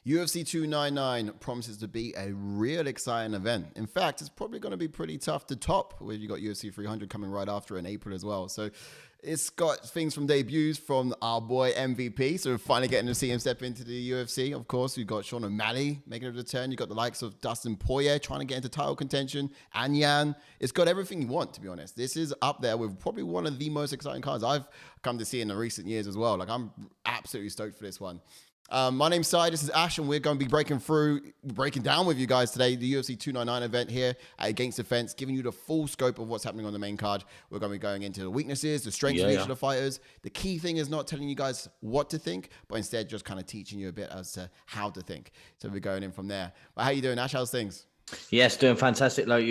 UFC 299 promises to be a real exciting event. In fact, it's probably going to be pretty tough to top, where you got UFC 300 coming right after in April as well. So it's got things from debuts from our boy MVP. So we're finally getting to see him step into the UFC. Of course, you've got Sean O'Malley making a return. You've got the likes of Dustin Poirier trying to get into title contention. And Yan. It's got everything you want, to be honest. This is up there with probably one of the most exciting cards I've come to see in the recent years as well. Like, I'm absolutely stoked for this one. My name's Sai, this is Ash, and we're going to be breaking down with you guys today the UFC 299 event here at Against Defense, giving you the full scope of what's happening on the main card. We're going to be going into the weaknesses, the strengths of each of the fighters. The key thing is not telling you guys what to think, but instead just kind of teaching you a bit as to how to think. So we're going in from there. But how you doing, Ash? How's things? Yes, doing fantastic. Like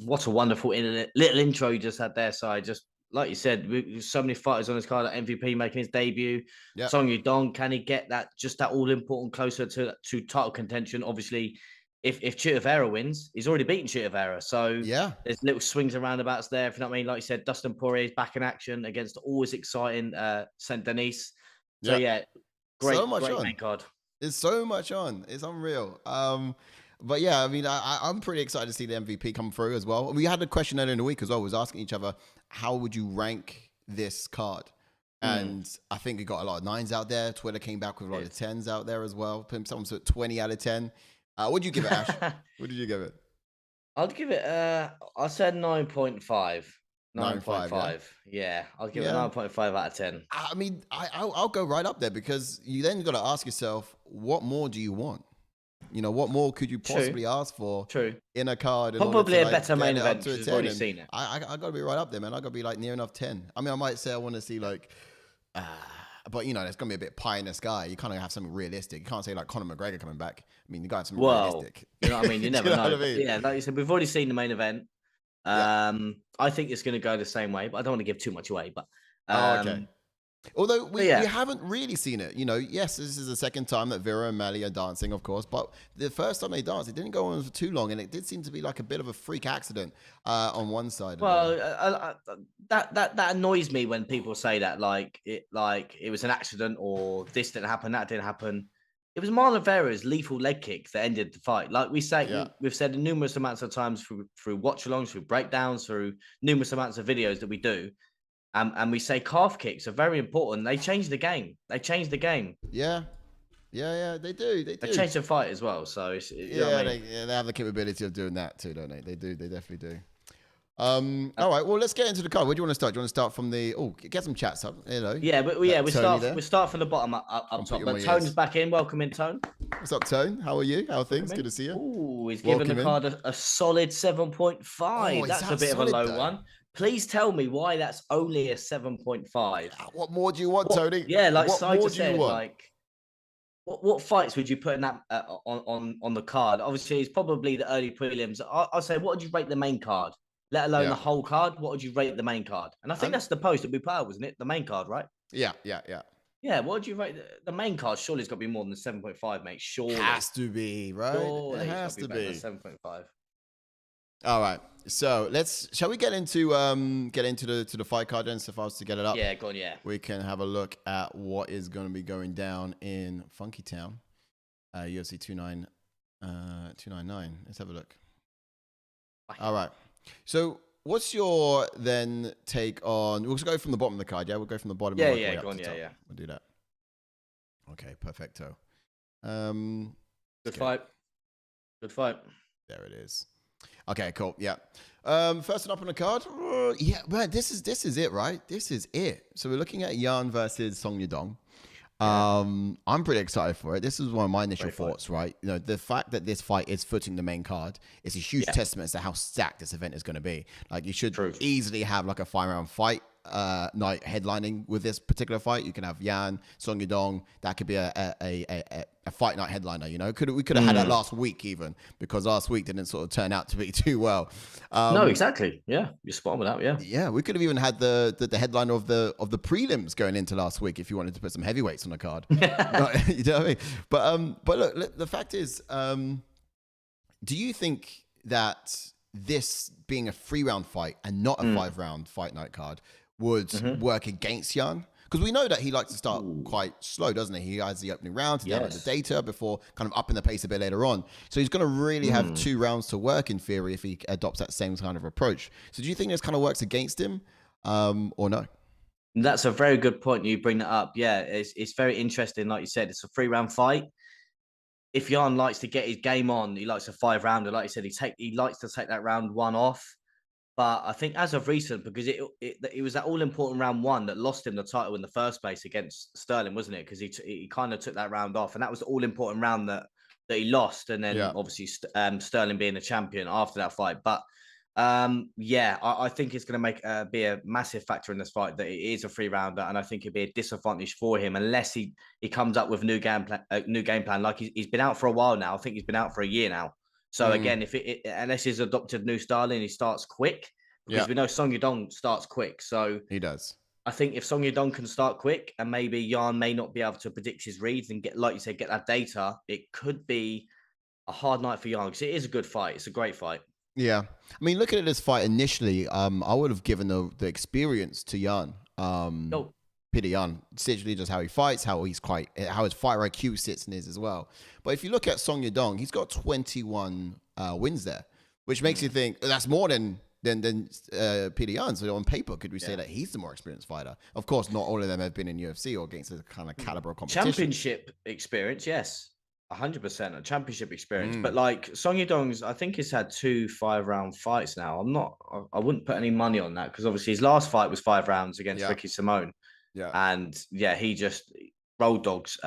what a wonderful little intro you just had there, Sai. Just like you said, so many fighters on this card. Like MVP making his debut. Yep. Yadong, can he get that all important closer to title contention? Obviously, if Vera wins, he's already beaten Vera. So yeah, there's little swings and roundabouts there. If you know what I mean, like you said, Dustin Poirier is back in action against always exciting St. Denis. So yeah, great main card. There's so much on. It's unreal. But yeah, I mean, I'm pretty excited to see the MVP come through as well. We had a question earlier in the week as well. We was asking each other, how would you rank this card? And I think we got a lot of 9s out there. Twitter came back with a lot of 10s out there as well. Someone said 20 out of 10. What did you give it, Ash? What did you give it? I'd give it, I said 9.5. 9.5. Yeah, I'll give it 9.5 out of 10. I mean, I'll go right up there, because you then got to ask yourself, what more do you want? You know, what more could you possibly ask for in a card? Probably a better main event, because we've already seen it. I got to be right up there, man. I got to be like near enough 10. I mean, I might say I want to see like, but you know, there's going to be a bit pie in the sky. You kind of have something realistic. You can't say like Conor McGregor coming back. I mean, you got something realistic. You know what I mean? You never know. I mean? Yeah, like you said, we've already seen the main event. I think it's going to go the same way, but I don't want to give too much away. But okay. Although we haven't really seen it, you know. Yes, this is the second time that Vera and Maddalena are dancing, of course, but the first time they danced, it didn't go on for too long, and it did seem to be like a bit of a freak accident on one side. Well, that annoys me when people say that, like it was an accident, or this didn't happen, that didn't happen. It was Marlon Vera's lethal leg kick that ended the fight. Like we've said numerous amounts of times through watch-alongs, through breakdowns, through numerous amounts of videos that we do. And we say calf kicks are very important. They change the game. They Yeah, they do. They change the fight as well. So it's, you know what I mean? They have the capability of doing that too, don't they? They do. They definitely do. All right. Well, let's get into the card. Where do you want to start? Do you want to start from the? Oh, get some chats up. You know. Yeah, but we start from the bottom up top. But Tone's back in. Welcome in, Tone. What's up, Tone? How are you? How are things? Good to see you. Oh, he's given the card a solid 7.5. That's a bit of a low one. Please tell me why that's only a 7.5. What more do you want, Tony? Yeah, like Sai just said, like what fights would you put in that on the card? Obviously, it's probably the early prelims. I'll say, what would you rate the main card? Let alone the whole card. What would you rate the main card? And I think that's the post that we put out, wasn't it? The main card, right? Yeah. Yeah, what would you rate the main card? Surely it's got to be more than 7.5, mate. Surely. It has to be, right? Surely it has to be 7.5. All right. So shall we get into the fight card then, so far as to get it up? Yeah, go on, yeah. We can have a look at what is going to be going down in Funky Town, UFC 299. Let's have a look. All right. So what's your then take on? We'll just go from the bottom of the card. Yeah, we'll go from the bottom. Yeah, go on. Yeah. We'll do that. Okay, perfecto. Good fight. There it is. Okay, cool. Yeah. First up on the card. Yeah, man, this is it, right? This is it. So we're looking at Yan versus Song Yadong. I'm pretty excited for it. This is one of my initial thoughts, right? You know, the fact that this fight is footing the main card is a huge testament to how stacked this event is going to be. Like, you should easily have like a 5-round fight night headlining with this particular fight. You can have Yan, Song Yadong. That could be a fight night headliner. You know, we could have had that last week even, because last week didn't sort of turn out to be too well. No, exactly. Yeah, you're spot on with that. Yeah, we could have even had the headliner of the prelims going into last week if you wanted to put some heavyweights on the card. You know what I mean? But look, the fact is, do you think that this being a 3-round fight and not a 5-round fight night card would work against Yan? Because we know that he likes to start quite slow, doesn't he? He has the opening round to download the data before kind of upping the pace a bit later on. So he's going to really have 2 rounds to work in theory if he adopts that same kind of approach. So do you think this kind of works against him or no? That's a very good point. You bring that up. Yeah, it's very interesting. Like you said, it's a 3-round fight. If Jan likes to get his game on, he likes a 5-rounder. Like you said, he likes to take that round 1 off. But I think as of recent, because it was that all-important round 1 that lost him the title in the first place against Sterling, wasn't it? Because he kind of took that round off, and that was the all-important round that he lost. And then obviously Sterling being the champion after that fight. But I think it's going to be a massive factor in this fight that it is a 3-rounder, and I think it'd be a disadvantage for him unless he comes up with a new game plan. Like he's been out for a while now. I think he's been out for a year now. So again, unless he's adopted a new style and he starts quick, because we know Song Yadong starts quick. So he does. I think if Song Yadong can start quick, and maybe Jan may not be able to predict his reads and get, like you said, get that data, it could be a hard night for Jan, because it is a good fight. It's a great fight. Yeah. I mean, looking at this fight initially, I would have given the experience to Jan. Petr Yan, essentially just how he fights, how his fighter IQ sits in his as well. But if you look at Song Yadong, he's got 21 wins there, which makes you think that's more than Petr Yan. So on paper, could we say that he's the more experienced fighter? Of course, not all of them have been in UFC or against the kind of caliber of competition. Championship experience, yes. 100% a championship experience, but like Song Yadong's, I think he's had 2 5-round fights now. I wouldn't put any money on that, because obviously his last fight was 5 rounds against Ricky Simon. And he just road dogs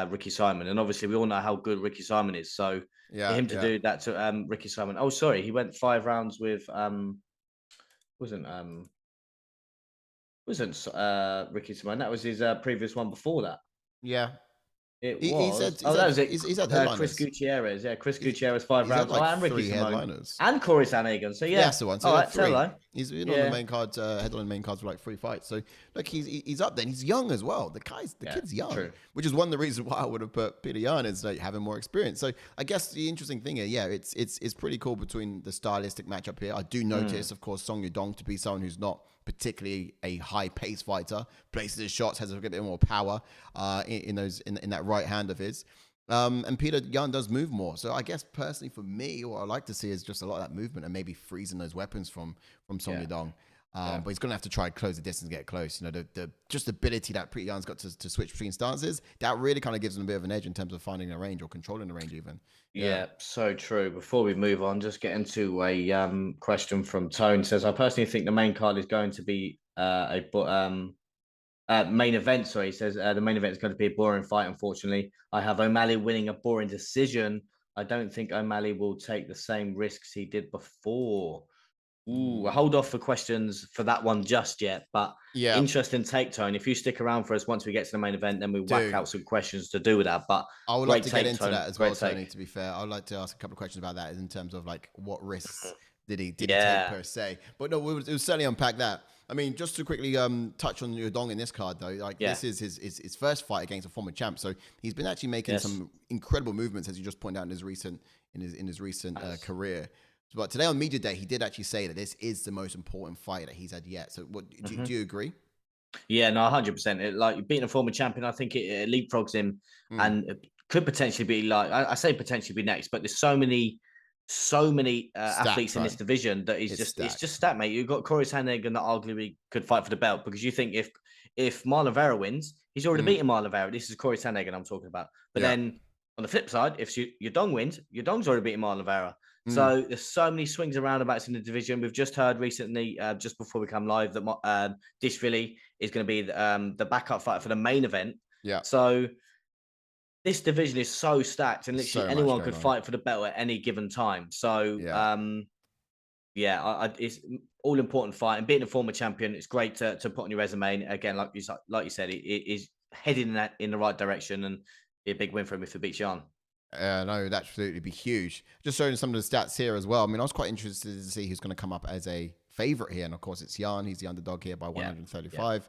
Ricky Simon, and obviously we all know how good Ricky Simon is. So for him to do that to Ricky Simon, he went 5 rounds with wasn't Ricky Simon. That was his previous one before that. Yeah. He had Chris Gutierrez. Yeah, Chris Gutierrez 5 rounds. And Ricky Simon. And Corey Sandhagen. So that's the one. So right, 3. He's on the main card, headlining main cards for like 3 fights. So look, he's up there. And he's young as well. The kid's young, which is one of the reasons why I would have put Petr Yan is like having more experience. So I guess the interesting thing here, it's pretty cool between the stylistic matchup here. I do notice, of course, Song Yadong to be someone who's not particularly a high-paced fighter, places his shots, has a bit more power in that right hand of his. And Petr Yan does move more. So I guess personally for me, what I like to see is just a lot of that movement and maybe freezing those weapons from Song Yadong. But he's going to have to try and close the distance and get close. You know, the just ability that Petr Yan's got to switch between stances, that really kind of gives him a bit of an edge in terms of finding a range or controlling the range even. Yeah, so true. Before we move on, just get into a question from Tone. Says, I personally think the main card is going to be main event. Sorry, he says the main event is going to be a boring fight. Unfortunately, I have O'Malley winning a boring decision. I don't think O'Malley will take the same risks he did before. Ooh, I'll hold off for questions for that one just yet, but interesting take, Tone. If you stick around for us once we get to the main event, then we whack out some questions to do with that. But I would like to get into that as well, Tony, to be fair. I would like to ask a couple of questions about that in terms of like what risks did he take per se. But no, it was certainly unpack that. I mean, just to quickly touch on Yadong in this card though, like this is his first fight against a former champ, so he's been actually making some incredible movements, as you just pointed out in his recent career. But today on Media Day, he did actually say that this is the most important fight that he's had yet. So do you agree? Yeah, no, 100%. Like beating a former champion, I think it leapfrogs him and it could potentially be like, I say potentially be next, but there's so many athletes in this division that it's just stat, mate. You've got Corey Sandhagen that arguably could fight for the belt, because you think if Marlon Vera wins, he's already beaten Marlon Vera. This is Corey Sandhagen I'm talking about. But then on the flip side, if Yadong wins, Yadong's already beaten Marlon Vera. So there's so many swings and roundabouts in the division. We've just heard recently, just before we come live, that Dishvili is going to be the backup fighter for the main event. Yeah. So this division is so stacked, and literally anyone could fight for the belt at any given time. So it's all important fight, and beating a former champion, it's great to put on your resume. And again, like you said, it is heading in the right direction, and be a big win for him if he beats Jan. No, that'd absolutely be huge. Just showing some of the stats here as well. I mean, I was quite interested to see who's going to come up as a favorite here. And of course, it's Jan. He's the underdog here by 135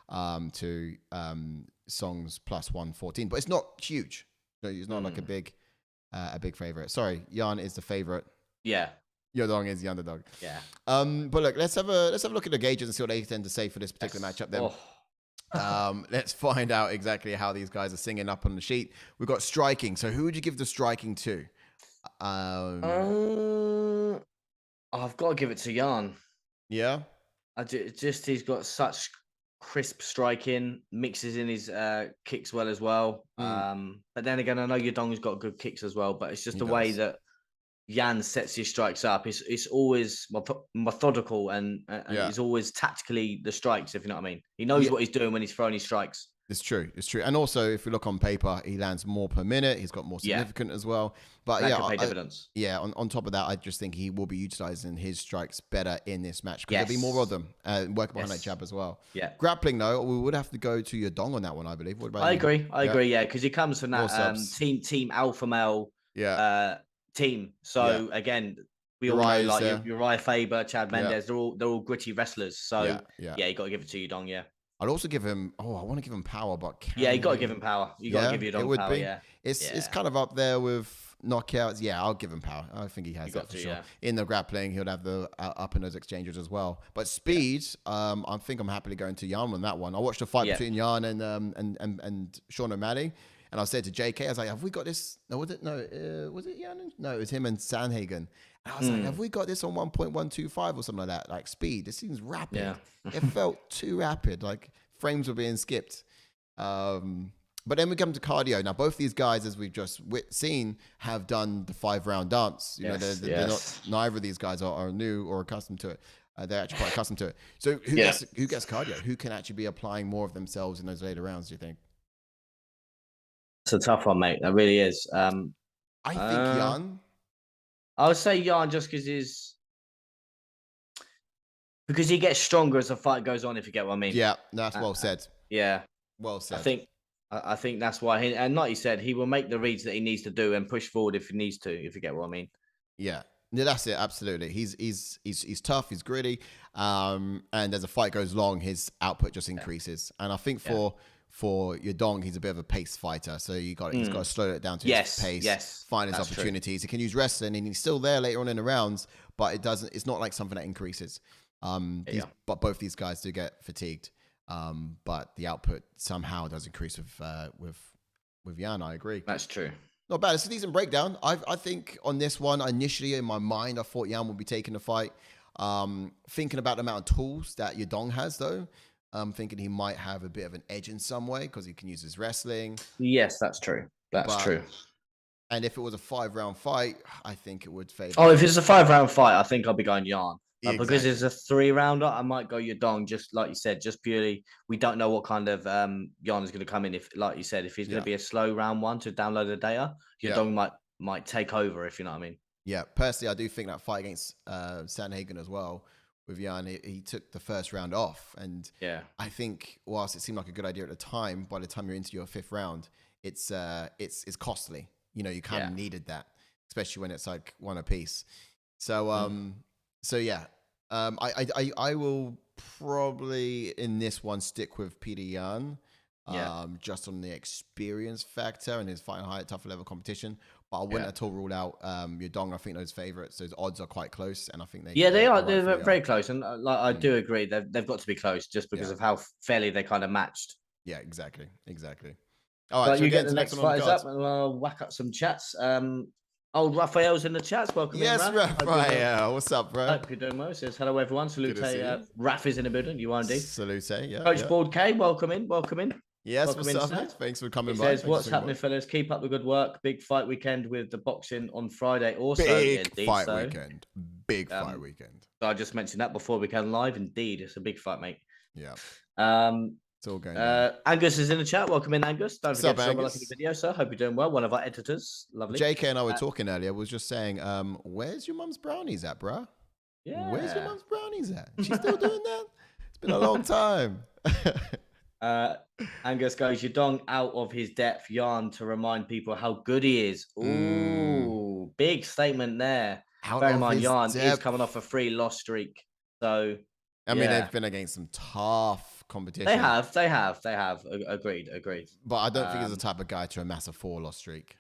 to Song's plus 114. But it's not huge. It's not like a big favorite. Sorry, Jan is the favorite. Yeah. Yadong is the underdog. Yeah. But look, let's have a look at the gauges and see what they tend to say for this particular matchup then. Let's find out exactly how these guys are singing up on the sheet. We've got striking. So who would you give the striking to? I've got to give it to Jan. Yeah. He's got such crisp striking, mixes in his kicks well as well. But then again, I know Yadong's got good kicks as well, but it's just the way that Jan sets his strikes up. It's always methodical and he's always tactically the strikes, if you know what I mean. He knows what he's doing when he's throwing his strikes. It's true. It's true. And also, if we look on paper, he lands more per minute. He's got more significant as well. But dividends. On top of that, I just think he will be utilizing his strikes better in this match because there'll be more of them working behind that jab as well. Yeah. Grappling, though, we would have to go to Yadong on that one, I believe. What about I agree. Yeah, because he comes from that team alpha male team. So again, we all know like Uriah Faber, Chad Mendes, they're all gritty wrestlers. So you got to give it to Yadong. Yeah. I'd also give him. I want to give him power, but you got to give him power. You got to give Yadong power. Yeah, it's kind of up there with knockouts. Yeah, I'll give him power. I think he has that for sure. In the grappling, he'll have the up and those exchanges as well. But speed, I think I'm happily going to Jan on that one. I watched a fight between Jan and Sean O'Malley. And I said to JK, I was like, have we got this? No, was it Jan? No, it was him and Sanhagen. And I was like, have we got this on 1.125 or something like that? Like speed, this seems rapid. Yeah. It felt too rapid. Like frames were being skipped. But then we come to cardio. Now, both these guys, as we've just seen, have done the 5-round dance. You know, they're not. Neither of these guys are new or accustomed to it. They're actually quite accustomed to it. So who gets cardio? Who can actually be applying more of themselves in those later rounds? Do you think? It's a tough one, mate. That really is. I think Jan. I would say Jan just because he gets stronger as the fight goes on. If you get what I mean. Yeah, that's well said. Yeah, well said. I think that's why and like you said, he will make the reads that he needs to do and push forward if he needs to. If you get what I mean. Yeah. Yeah, that's it. Absolutely. He's tough. He's gritty. And as the fight goes long, his output just increases. And I think for Yadong, he's a bit of a pace fighter. So he's got to slow it down to his pace, find his opportunities. True. He can use wrestling and he's still there later on in the rounds, but it's not like something that increases. But both these guys do get fatigued. But the output somehow does increase with Jan. I agree. That's true. Not bad. It's a decent breakdown. I think on this one, initially in my mind, I thought Jan would be taking the fight. Thinking about the amount of tools that Yadong has, though, I'm thinking he might have a bit of an edge in some way because he can use his wrestling. Yes, that's true. That's true. And if it was a 5-round fight, I think it would favor. Oh, if it's a 5-round fight, I think I'll be going Jan. Exactly. Because it's a 3-rounder, I might go Yadong, just like you said, just purely, we don't know what kind of Jan is going to come in. If, like you said, if he's going to be a slow round one to download the data, Yadong might take over, if you know what I mean. Yeah, personally, I do think that fight against Sanhagen as well, with Jan, he took the first round off. And I think whilst it seemed like a good idea at the time, by the time you're into your 5th round, it's costly. You know, you kind of needed that, especially when it's like one apiece. So, I will probably in this one stick with Petr Yan, just on the experience factor and his fighting high at tougher level competition. But I wouldn't at all rule out Yadong. I think those favorites, those odds are quite close, and I think they are. They're very close, and I do agree they've got to be close just because of how fairly they kind of matched. Yeah, exactly. All right, so you get the next fighters up, and we'll whack up some chats. Old Raphael's in the chats. Welcome in, Raphael. What's up, bro? Hope you're doing well. Says hello, everyone. Salute. Raph is in the building. You are indeed. Salute. Yeah. Coach Board K, welcome in. Yes, welcome what's up? Thanks for coming by. Says, what's happening, fellas? Keep up the good work. Big fight weekend with the boxing on Friday. Also, big fight weekend. Fight weekend. So I just mentioned that before we came live. Indeed, it's a big fight, mate. Yeah. It's all going Angus is in the chat. Welcome in, Angus. Don't forget to like the video, sir. Hope you're doing well. One of our editors. Lovely. JK and I were talking earlier. Was just saying, where's your mum's brownies at, bruh? Yeah. Where's your mum's brownies at? She's still doing that? It's been a long time. Angus goes, Yadong out of his depth, Jan to remind people how good he is. Ooh, big statement there. Bear in mind, Jan is coming off a 3-loss streak. So, I mean, they've been against some tough competition. They have. Agreed. But I don't think he's the type of guy to amass a 4-loss streak.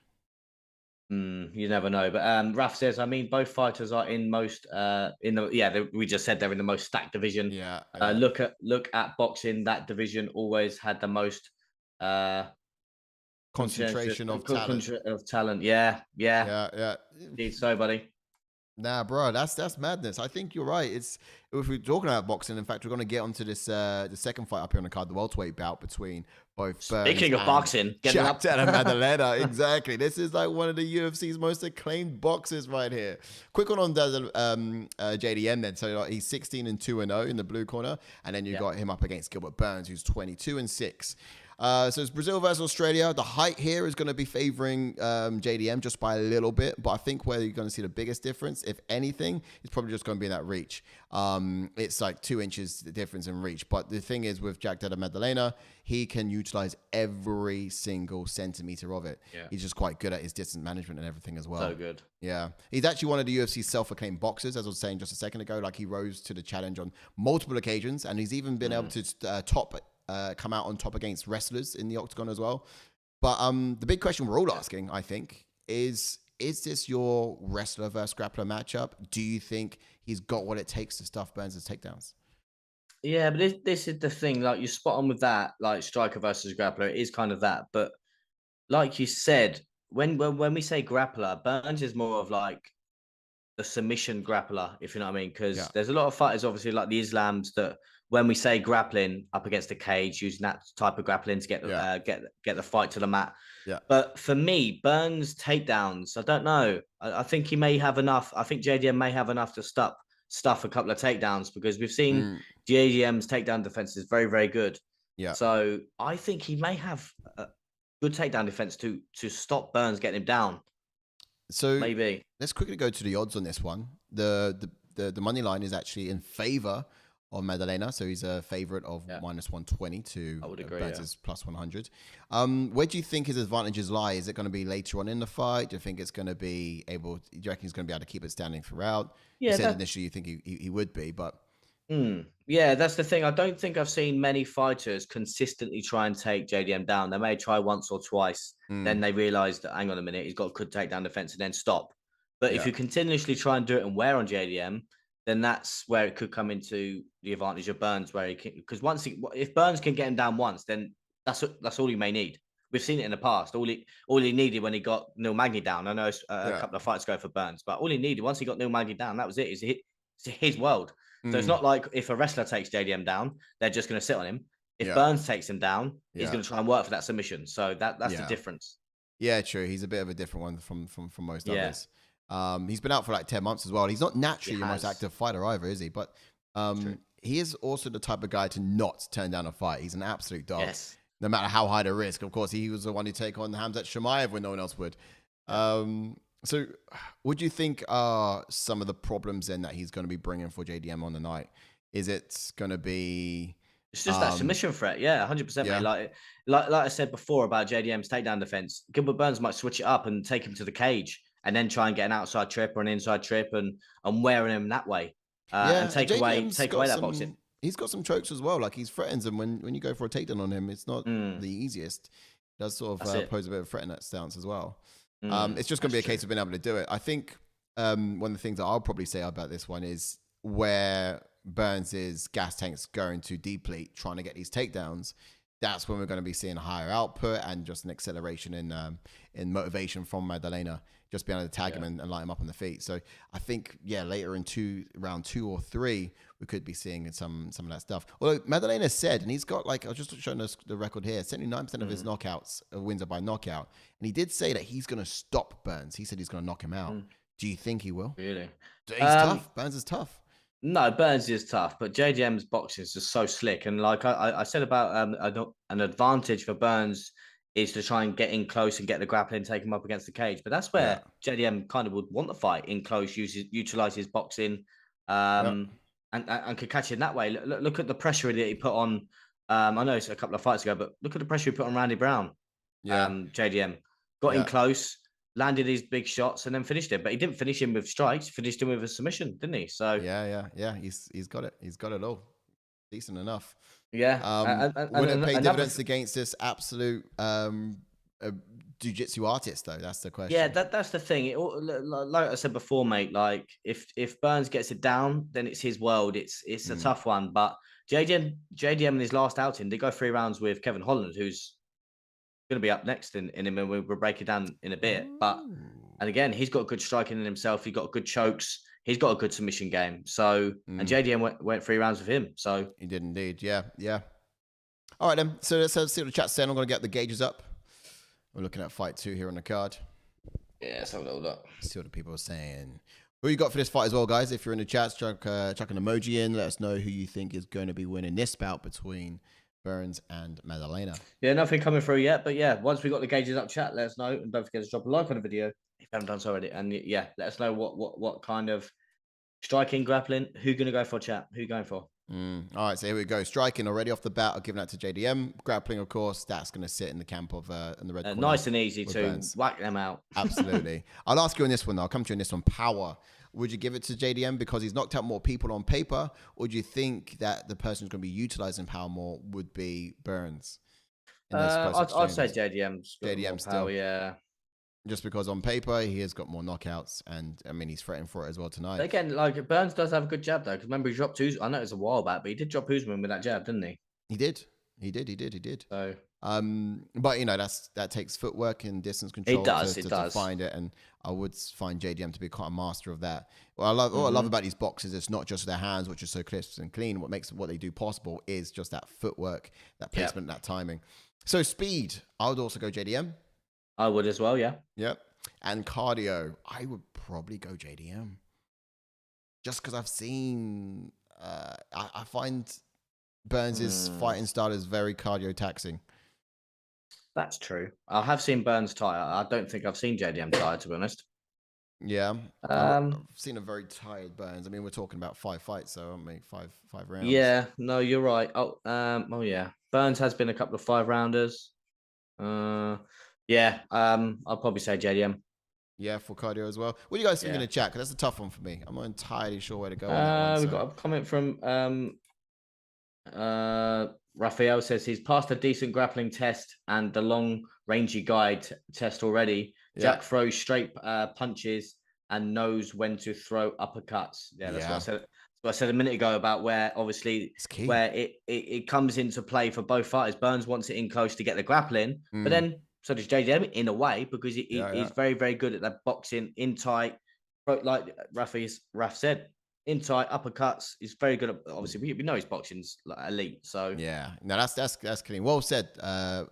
You never know. But Raf says, I mean, both fighters are in most we just said they're in the most stacked division. Yeah. Look at boxing. That division always had the most Concentration of talent. Of talent. Yeah. Yeah. Indeed so, buddy. Nah, bro, that's madness. I think you're right. It's if we're talking about boxing. In fact, we're going to get onto this the second fight up here on the card, the welterweight bout between both. Speaking of boxing, Jack Della and Maddalena. Exactly. This is like one of the UFC's most acclaimed boxers right here. Quick one on JDM then. So he's 16-2-0 in the blue corner, and then you got him up against Gilbert Burns, who's 22-6. So it's Brazil versus Australia. The height here is going to be favoring JDM just by a little bit, but I think where you're going to see the biggest difference, if anything, is probably just going to be in that reach. It's like 2 inches difference in reach. But the thing is with Jack Della Maddalena, he can utilize every single centimeter of it. Yeah. He's just quite good at his distance management and everything as well. So good. Yeah. He's actually one of the UFC's self-acclaimed boxers, as I was saying just a second ago. Like he rose to the challenge on multiple occasions, and he's even been able to come out on top against wrestlers in the octagon as well. But the big question we're all asking, I think, is this your wrestler versus grappler matchup? Do you think he's got what it takes to stuff Burns' takedowns? Yeah, but this is the thing. Like, you're spot on with that. Like, striker versus grappler, it is kind of that. But like you said, when we say grappler, Burns is more of like the submission grappler, if you know what I mean. Because there's a lot of fighters, obviously, like the Islams, that when we say grappling up against the cage, using that type of grappling to get the fight to the mat. Yeah. But for me, Burns' takedowns, I don't know. I think he may have enough. I think JDM may have enough to stuff a couple of takedowns, because we've seen JDM's takedown defense is very, very good. Yeah. So I think he may have a good takedown defense to stop Burns getting him down. So maybe let's quickly go to the odds on this one. The money line is actually in favor of Maddalena, so he's a favorite of -120 to Burns' +100. Where do you think his advantages lie? Is it going to be later on in the fight? Do you think it's going to be able? Do you reckon he's going to be able to keep it standing throughout? Yeah, you said initially you think he would be, but yeah, that's the thing. I don't think I've seen many fighters consistently try and take JDM down. They may try once or twice, then they realize that, hang on a minute, he's got a good takedown defense, and then stop. But if you continuously try and do it and wear on JDM, then that's where it could come into the advantage of Burns, where he can, because if Burns can get him down once, then that's all he may need. We've seen it in the past. All he needed when he got Neil Magny down. I know a couple of fights go for Burns, but all he needed once he got Neil Magny down, that was it. It's his world. So it's not like if a wrestler takes JDM down, they're just going to sit on him. If Burns takes him down, he's going to try and work for that submission. So that's the difference. Yeah, true. He's a bit of a different one from most others. He's been out for like 10 months as well. He's not naturally the most active fighter either, is he? But he is also the type of guy to not turn down a fight. He's an absolute dog. Yes. No matter how high the risk. Of course, he was the one to take on Khamzat Chimaev when no one else would. So what do you think are some of the problems then that he's going to be bringing for JDM on the night? Is it going to be... It's just that submission threat. Yeah, 100%. Yeah. Mate. Like I said before about JDM's takedown defense, Gilbert Burns might switch it up and take him to the cage and then try and get an outside trip or an inside trip and wearing him that way and take away that boxing. He's got some chokes as well. Like he threatens him when you go for a takedown on him. It's not the easiest. It does sort of pose a bit of a threat in that stance as well. It's just going to be a case of being able to do it. I think one of the things that I'll probably say about this one is where Burns' gas tank's going to deplete, trying to get these takedowns. That's when we're going to be seeing higher output and just an acceleration in motivation from Maddalena, just being able to tag him and light him up on the feet. So I think, later in round 2 or 3, we could be seeing some of that stuff. Although Maddalena said, and he's got I was just showing us the record here, 79% of his knockouts wins are by knockout. And he did say that he's going to stop Burns. He said he's going to knock him out. Do you think he will? Really? He's tough. Burns is tough. No, Burns is tough, but JDM's boxing is just so slick. And like I said about an advantage for Burns is to try and get in close and get the grappling, take him up against the cage. But that's where JDM kind of would want the fight in close, utilize his boxing, and could catch him that way. Look at the pressure that he put on. I know it's a couple of fights ago, but look at the pressure he put on Randy Brown. JDM got in close, landed his big shots, and then finished him. But he didn't finish him with strikes. He finished him with a submission, didn't he? So yeah. He's got it. He's got it all. Decent enough. Yeah. Would it pay dividends against this absolute jiu-jitsu artist, though. That's the question. Yeah, that's the thing. Like I said before, mate. Like if Burns gets it down, then it's his world. It's a tough one. But JDM in his last outing, they go 3 rounds with Kevin Holland, who's going to be up next in him, and we'll break it down in a bit. And again, he's got good striking in himself. He's got good chokes. He's got a good submission game. So and JDM went 3 rounds with him. So he did indeed. Yeah. All right then. So let's see what the chat's saying. I'm going to get the gauges up. We're looking at fight 2 here on the card. Yeah, let's have a little look. See what the people are saying. Who you got for this fight as well, guys? If you're in the chat, chuck an emoji in. Let us know who you think is going to be winning this bout between Burns and Maddalena. Yeah, nothing coming through yet. But yeah, once we got the gauges up, chat, let us know. And don't forget to drop a like on the video if you haven't done so already. And yeah, let us know what kind of striking, grappling, who going to go for, chat? Who going for? All right, so here we go. Striking already off the bat. I'll give that to JDM. Grappling, of course, that's going to sit in the camp of in the red corner. Nice and easy to Burns. Whack them out. Absolutely. I'll ask you on this one, though. I'll come to you on this one. Power. Would you give it to JDM because he's knocked out more people on paper? Or do you think that the person who's going to be utilizing power more would be Burns? I'd say JDM's still. Power, yeah. Just because on paper he has got more knockouts, and I mean he's threatening for it as well tonight. But again, like Burns does have a good jab though, because remember he dropped Usman. I know it was a while back, but he did drop Usman with that jab, didn't he? He did. So, but you know that takes footwork and distance control. It does. To find it, and I would find JDM to be quite a master of that. What I love about these boxes, it's not just their hands, which are so crisp and clean. What makes what they do possible is just that footwork, that placement, that timing. So speed, I would also go JDM. I would as well, yeah. Yep. And cardio, I would probably go JDM. Just because I've seen, I find Burns' fighting style is very cardio taxing. That's true. I have seen Burns tire. I don't think I've seen JDM tire, to be honest. Yeah. I've seen a very tired Burns. I mean, we're talking about 5 fights, so I mean, five rounds. Yeah, no, you're right. Oh yeah. Burns has been a couple of 5-rounders. Yeah, I'll probably say JDM. Yeah, for cardio as well. What do you guys think in the chat? Because that's a tough one for me. I'm not entirely sure where to go. We've got a comment from Raphael says he's passed a decent grappling test and the long rangy guide test already. Jack throws straight punches and knows when to throw uppercuts. Yeah, that's what I said. What I said a minute ago about where obviously where it comes into play for both fighters. Burns wants it in close to get the grappling, but then so does JDM in a way because he's very, very good at that boxing in tight, like Raf said, in tight uppercuts. He's very good at. Obviously, we know his boxing's like elite. So yeah, no, that's clean. Well said,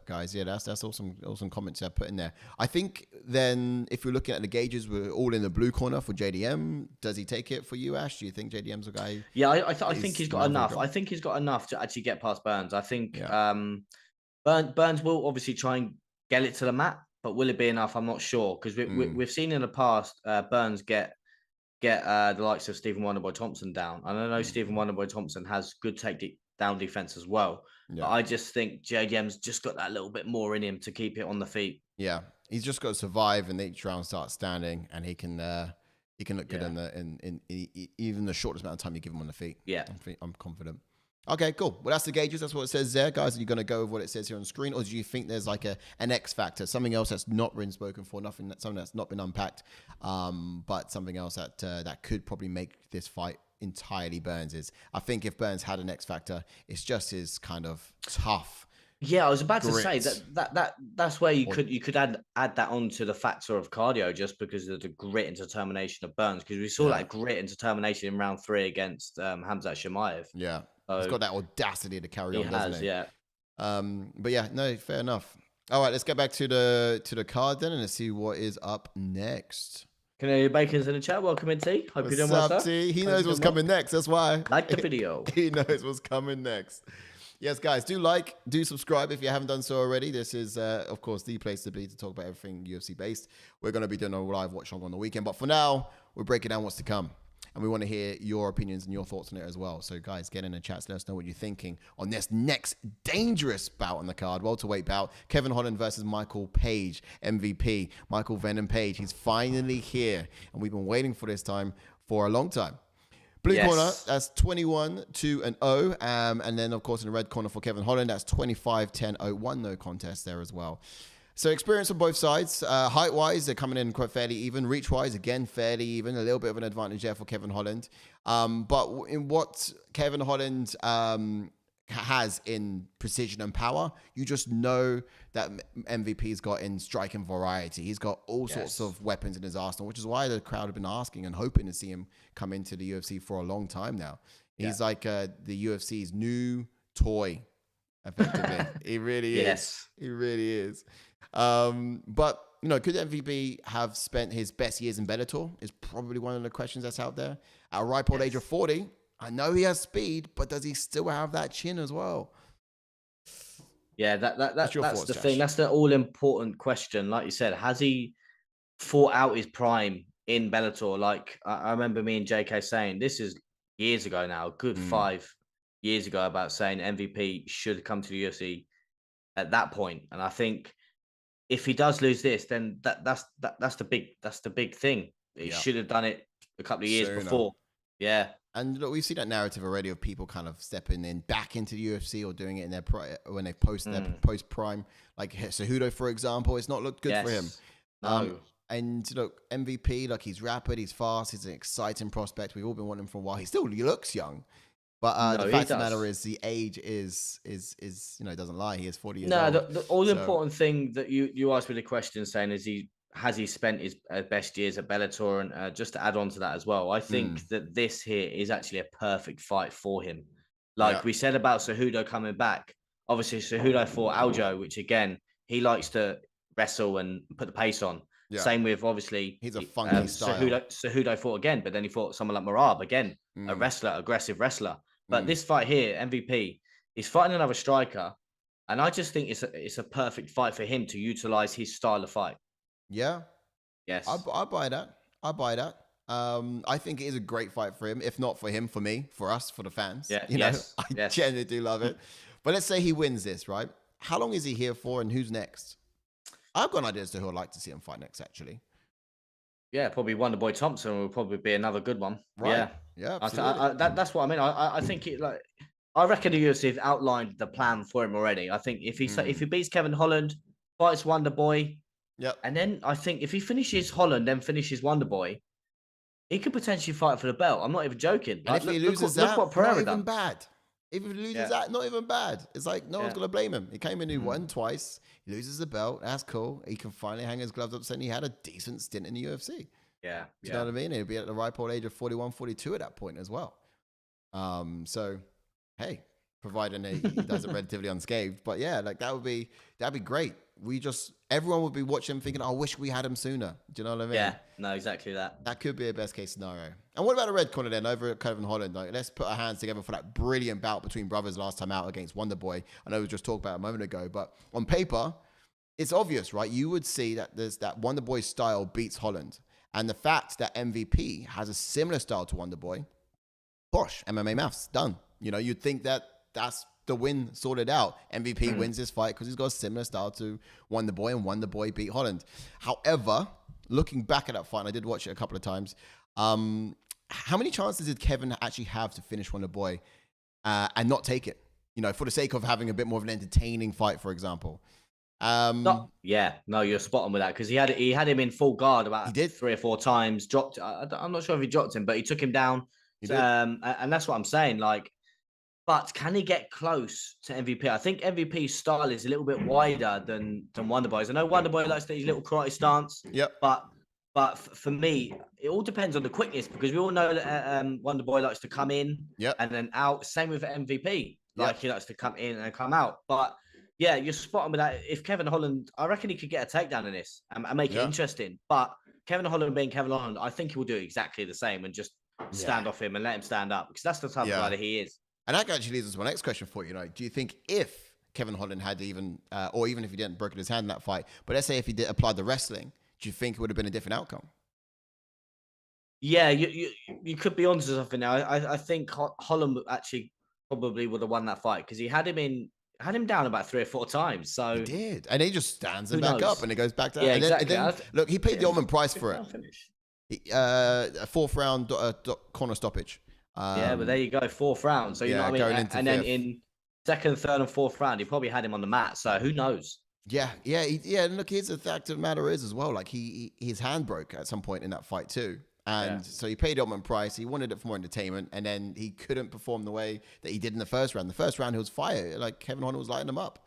guys. Yeah, that's awesome comments I put in there. I think then if you're looking at the gauges, we're all in the blue corner for JDM. Does he take it for you, Ash? Do you think JDM's a guy? Yeah, I think he's got enough. I think he's got enough to actually get past Burns. I think Burns will obviously try and get it to the mat, but will it be enough? I'm not sure because we've seen in the past Burns get the likes of Stephen Wonderboy Thompson down. And I know Stephen Wonderboy Thompson has good down defense as well. Yeah. But I just think JDM's just got that little bit more in him to keep it on the feet. Yeah, he's just got to survive and each round start standing, and he can look good in even the shortest amount of time you give him on the feet. Yeah, I'm confident. Okay, cool. Well, that's the gauges. That's what it says there, guys. Are you going to go with what it says here on the screen, or do you think there's like an X factor, something else that's not been spoken for, something that's not been unpacked, but something else that could probably make this fight entirely Burns's? I think if Burns had an X factor, it's just his kind of tough. Yeah, I was about to say that's where you could add that onto the factor of cardio, just because of the grit and determination of Burns, because we saw that grit and determination in round 3 against Khamzat Chimaev. Yeah. He's got that audacity to carry on, doesn't he? Yeah. But yeah, no, fair enough. All right, let's get back to the card then, and let's see what is up next. Canadian Bacon's in the chat. Welcome in, T. Hope you're doing well, sir. He knows what's coming next. That's why. Like the video. He knows what's coming next. Yes, guys, do subscribe if you haven't done so already. This is, of course, the place to be to talk about everything UFC based. We're going to be doing a live watch along on the weekend, but for now, we're breaking down what's to come. And we want to hear your opinions and your thoughts on it as well. So, guys, get in the chats. Let us know what you're thinking on this next dangerous bout on the card. Welterweight bout. Kevin Holland versus Michael Page, MVP. Michael Venom Page. He's finally here. And we've been waiting for this time for a long time. Blue corner, that's 21-2-0. And then, of course, in the red corner for Kevin Holland, that's 25-10-0. 1 no contest there as well. So experience on both sides. Height-wise, they're coming in quite fairly even. Reach-wise, again, fairly even. A little bit of an advantage there for Kevin Holland. But in what Kevin Holland has in precision and power, you just know that MVP's got in strike and variety. He's got all sorts of weapons in his arsenal, which is why the crowd have been asking and hoping to see him come into the UFC for a long time now. He's like the UFC's new toy, effectively. He really is. He really is. But, you know, could MVP have spent his best years in Bellator? Is probably one of the questions that's out there. At a ripe old age of 40, I know he has speed, but does he still have that chin as well? Yeah, that's the thing. That's the all-important question. Like you said, has he fought out his prime in Bellator? Like, I remember me and JK saying, this is years ago now, a good 5 years ago, about saying MVP should come to the UFC at that point. And I think if he does lose this, then that's the big thing. He should have done it a couple of years before. Yeah. And look, we've seen that narrative already of people kind of stepping in back into the UFC or doing it in their when they post their post prime, like Cejudo, for example. It's not looked good for him. No. And look, MVP, like, he's rapid, he's fast, he's an exciting prospect. We've all been wanting him for a while. He looks young. But the fact of the matter is, the age is you know, doesn't lie. He is 40 years old. The all-important thing that you asked me the question saying is, has he spent his best years at Bellator? And just to add on to that as well, I think that this here is actually a perfect fight for him. Like we said about Cejudo coming back, obviously Cejudo fought Aljo, which again, he likes to wrestle and put the pace on. Yeah. Same with, obviously, he's a funky style. Cejudo fought again, but then he fought someone like Marab again, a wrestler, aggressive wrestler. But this fight here, MVP, he's fighting another striker, and I just think it's a perfect fight for him to utilize his style of fight. Yeah. Yes. I buy that. I think it is a great fight for him. If not for him, for me, for us, for the fans. Yeah. You know, I genuinely do love it. But let's say he wins this, right? How long is he here for, and who's next? I've got an idea as to who I'd like to see him fight next, actually. Yeah, probably Wonderboy Thompson will probably be another good one. Right. Yeah, absolutely. That's what I mean. I think I reckon the UFC have outlined the plan for him already. I think if he beats Kevin Holland, fights Wonderboy, and then I think if he finishes Holland, then finishes Wonderboy, he could potentially fight for the belt. I'm not even joking. And if he loses that, not even bad. If he loses that, not even bad. It's like no one's going to blame him. He came in, he won twice. He loses the belt. That's cool. He can finally hang his gloves up saying he had a decent stint in the UFC. Yeah. Do you know what I mean? He'll be at the ripe old age of 41, 42 at that point as well. So, hey, providing he does it relatively unscathed. But yeah, like that'd be great. Everyone would be watching thinking, I wish we had him sooner. Do you know what I mean? Yeah, no, exactly that. That could be a best case scenario. And what about the red corner then over at Kevin Holland? Like, let's put our hands together for that brilliant bout between brothers last time out against Wonderboy. I know we just talked about it a moment ago, but on paper, it's obvious, right? You would see that there's that Wonderboy style beats Holland. And the fact that MVP has a similar style to Wonderboy, bosh, MMA maths, done. You know, you'd think that that's the win sorted out. MVP wins this fight because he's got a similar style to Wonderboy, and Wonderboy beat Holland. However, looking back at that fight, and I did watch it a couple of times, how many chances did Kevin actually have to finish Wonderboy and not take it? You know, for the sake of having a bit more of an entertaining fight, for example. No, you're spot on with that, because he had him in full guard about 3 or 4 times. Dropped. I'm not sure if he dropped him, but he took him down. And that's what I'm saying. Like, but can he get close to MVP? I think MVP's style is a little bit wider than Wonderboy's. I know Wonderboy likes his little karate stance. Yep. But for me, it all depends on the quickness, because we all know that Wonderboy likes to come in and then out. Same with MVP. Like, he likes to come in and come out. But yeah, you're spot on with that. If Kevin Holland, I reckon he could get a takedown in this and make it interesting. But Kevin Holland being Kevin Holland, I think he will do exactly the same and just stand off him and let him stand up, because that's the type of guy that he is. And that actually leads us to my next question for you. Like, do you think if Kevin Holland had even, or even if he didn't broken his hand in that fight, but let's say if he did apply the wrestling, do you think it would have been a different outcome? Yeah, you could be onto something now. I think Holland actually probably would have won that fight, because he had him down about 3 or 4 times. So he did, and he just stands him back up, and it goes back down. Yeah, and exactly. Then, look, he paid the ultimate price for it. A 4th round corner stoppage. But there you go, 4th round. So you know what I mean. And then in 2nd, 3rd, and 4th round, he probably had him on the mat. So who knows? Yeah. And look, here's the fact of the matter is as well. Like his hand broke at some point in that fight too. And so he paid ultimate price. He wanted it for more entertainment, and then he couldn't perform the way that he did in the first round. The first round, he was fire. Like Kevin Holland was lighting him up.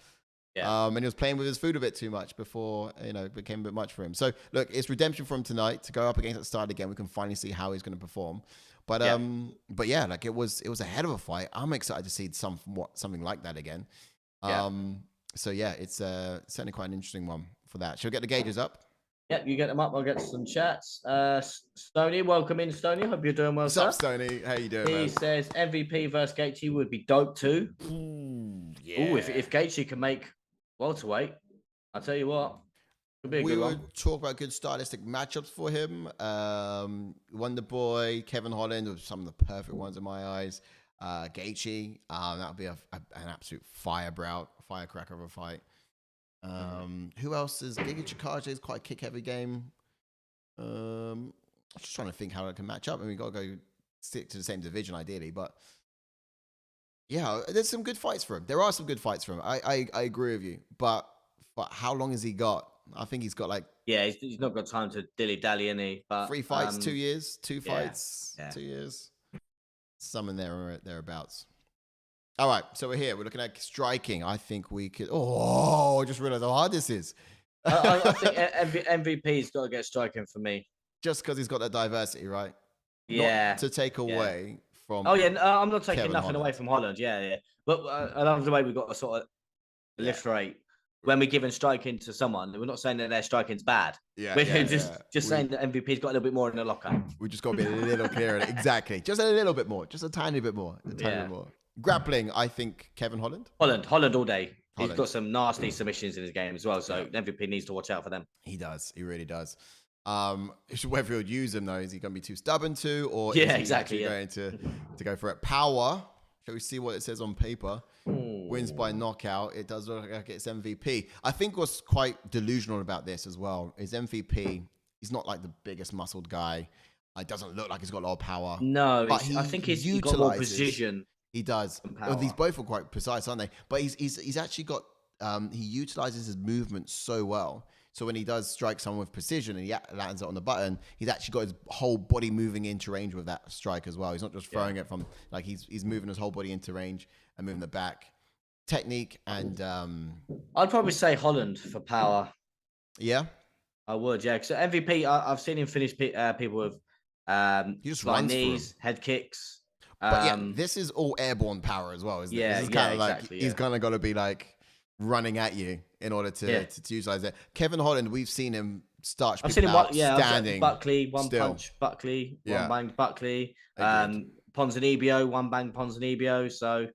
Yeah. And he was playing with his food a bit too much before, it became a bit much for him. So look, it's redemption for him tonight to go up against that style again. We can finally see how he's going to perform. But yeah, like it was a head of a fight. I'm excited to see something like that again. So yeah, it's certainly quite an interesting one for that. Shall we get the gauges up? Yep, you get them up. I'll get some chats. Stoney, welcome in, Stoney. Hope you're doing well, What's sir. up, Stoney? How you doing, He man? says MVP versus Gaethje would be dope too. Yeah. If Gaethje can make welterweight, I'll tell you what, could be a good one. We would talk about good stylistic matchups for him. Wonder Boy, Kevin Holland, with some of the perfect ones in my eyes. Gaethje, that would be an absolute firecracker of a fight. Who else is Giga Chikadze is quite a kick-heavy game. I'm just trying to think how it can match up. I mean, we got to go stick to the same division ideally, but yeah, there's some good fights for him. There are some good fights for him. I agree with you, but how long has he got? I think he's got he's not got time to dilly-dally, any. But 3 fights, 2 years, 2 fights, 2 years, some in thereabouts. All right, so we're here. We're looking at striking. I think we could. I just realized how hard this is. I think MVP's got to get striking for me. Just because he's got that diversity, right? Yeah. Not to take away from. I'm not taking Kevin nothing Holland. Away from Holland. Yeah. But I love the way we've got to sort of illustrate when we're giving striking to someone. We're not saying that their striking's bad. We're just saying that MVP's got a little bit more in the locker. We just got to be a little clearer. Exactly. Just a little bit more. Just a tiny bit more. Bit more. Grappling, I think Kevin Holland. Holland all day. He's got some nasty submissions in his game as well, so MVP needs to watch out for them. He does. He really does. Whether he'll use him though, is he going to be too stubborn to, or is he actually going to go for it? Power. Shall we see what it says on paper? Wins by knockout. It does look like it's MVP. I think what's quite delusional about this as well is MVP. He's not like the biggest muscled guy. It doesn't look like he's got a lot of power. No, I think he's got more precision. He does. Well, these both are quite precise, aren't they? But he's actually got. He utilizes his movement so well. So when he does strike someone with precision and he lands it on the button, he's actually got his whole body moving into range with that strike as well. He's not just throwing it from he's moving his whole body into range and moving it back. Technique and I'd probably say Holland for power. Yeah, I would. Yeah, so MVP, I've seen him finish people with flying knees, head kicks. But this is all airborne power as well, isn't it? This is kind of he's kind of got to be running at you in order to utilize it. Kevin Holland, we've seen him starch people out standing. Buckley, one punch, Buckley, one bang, Buckley. Ponzinibbio, one bang, Ponzinibbio. So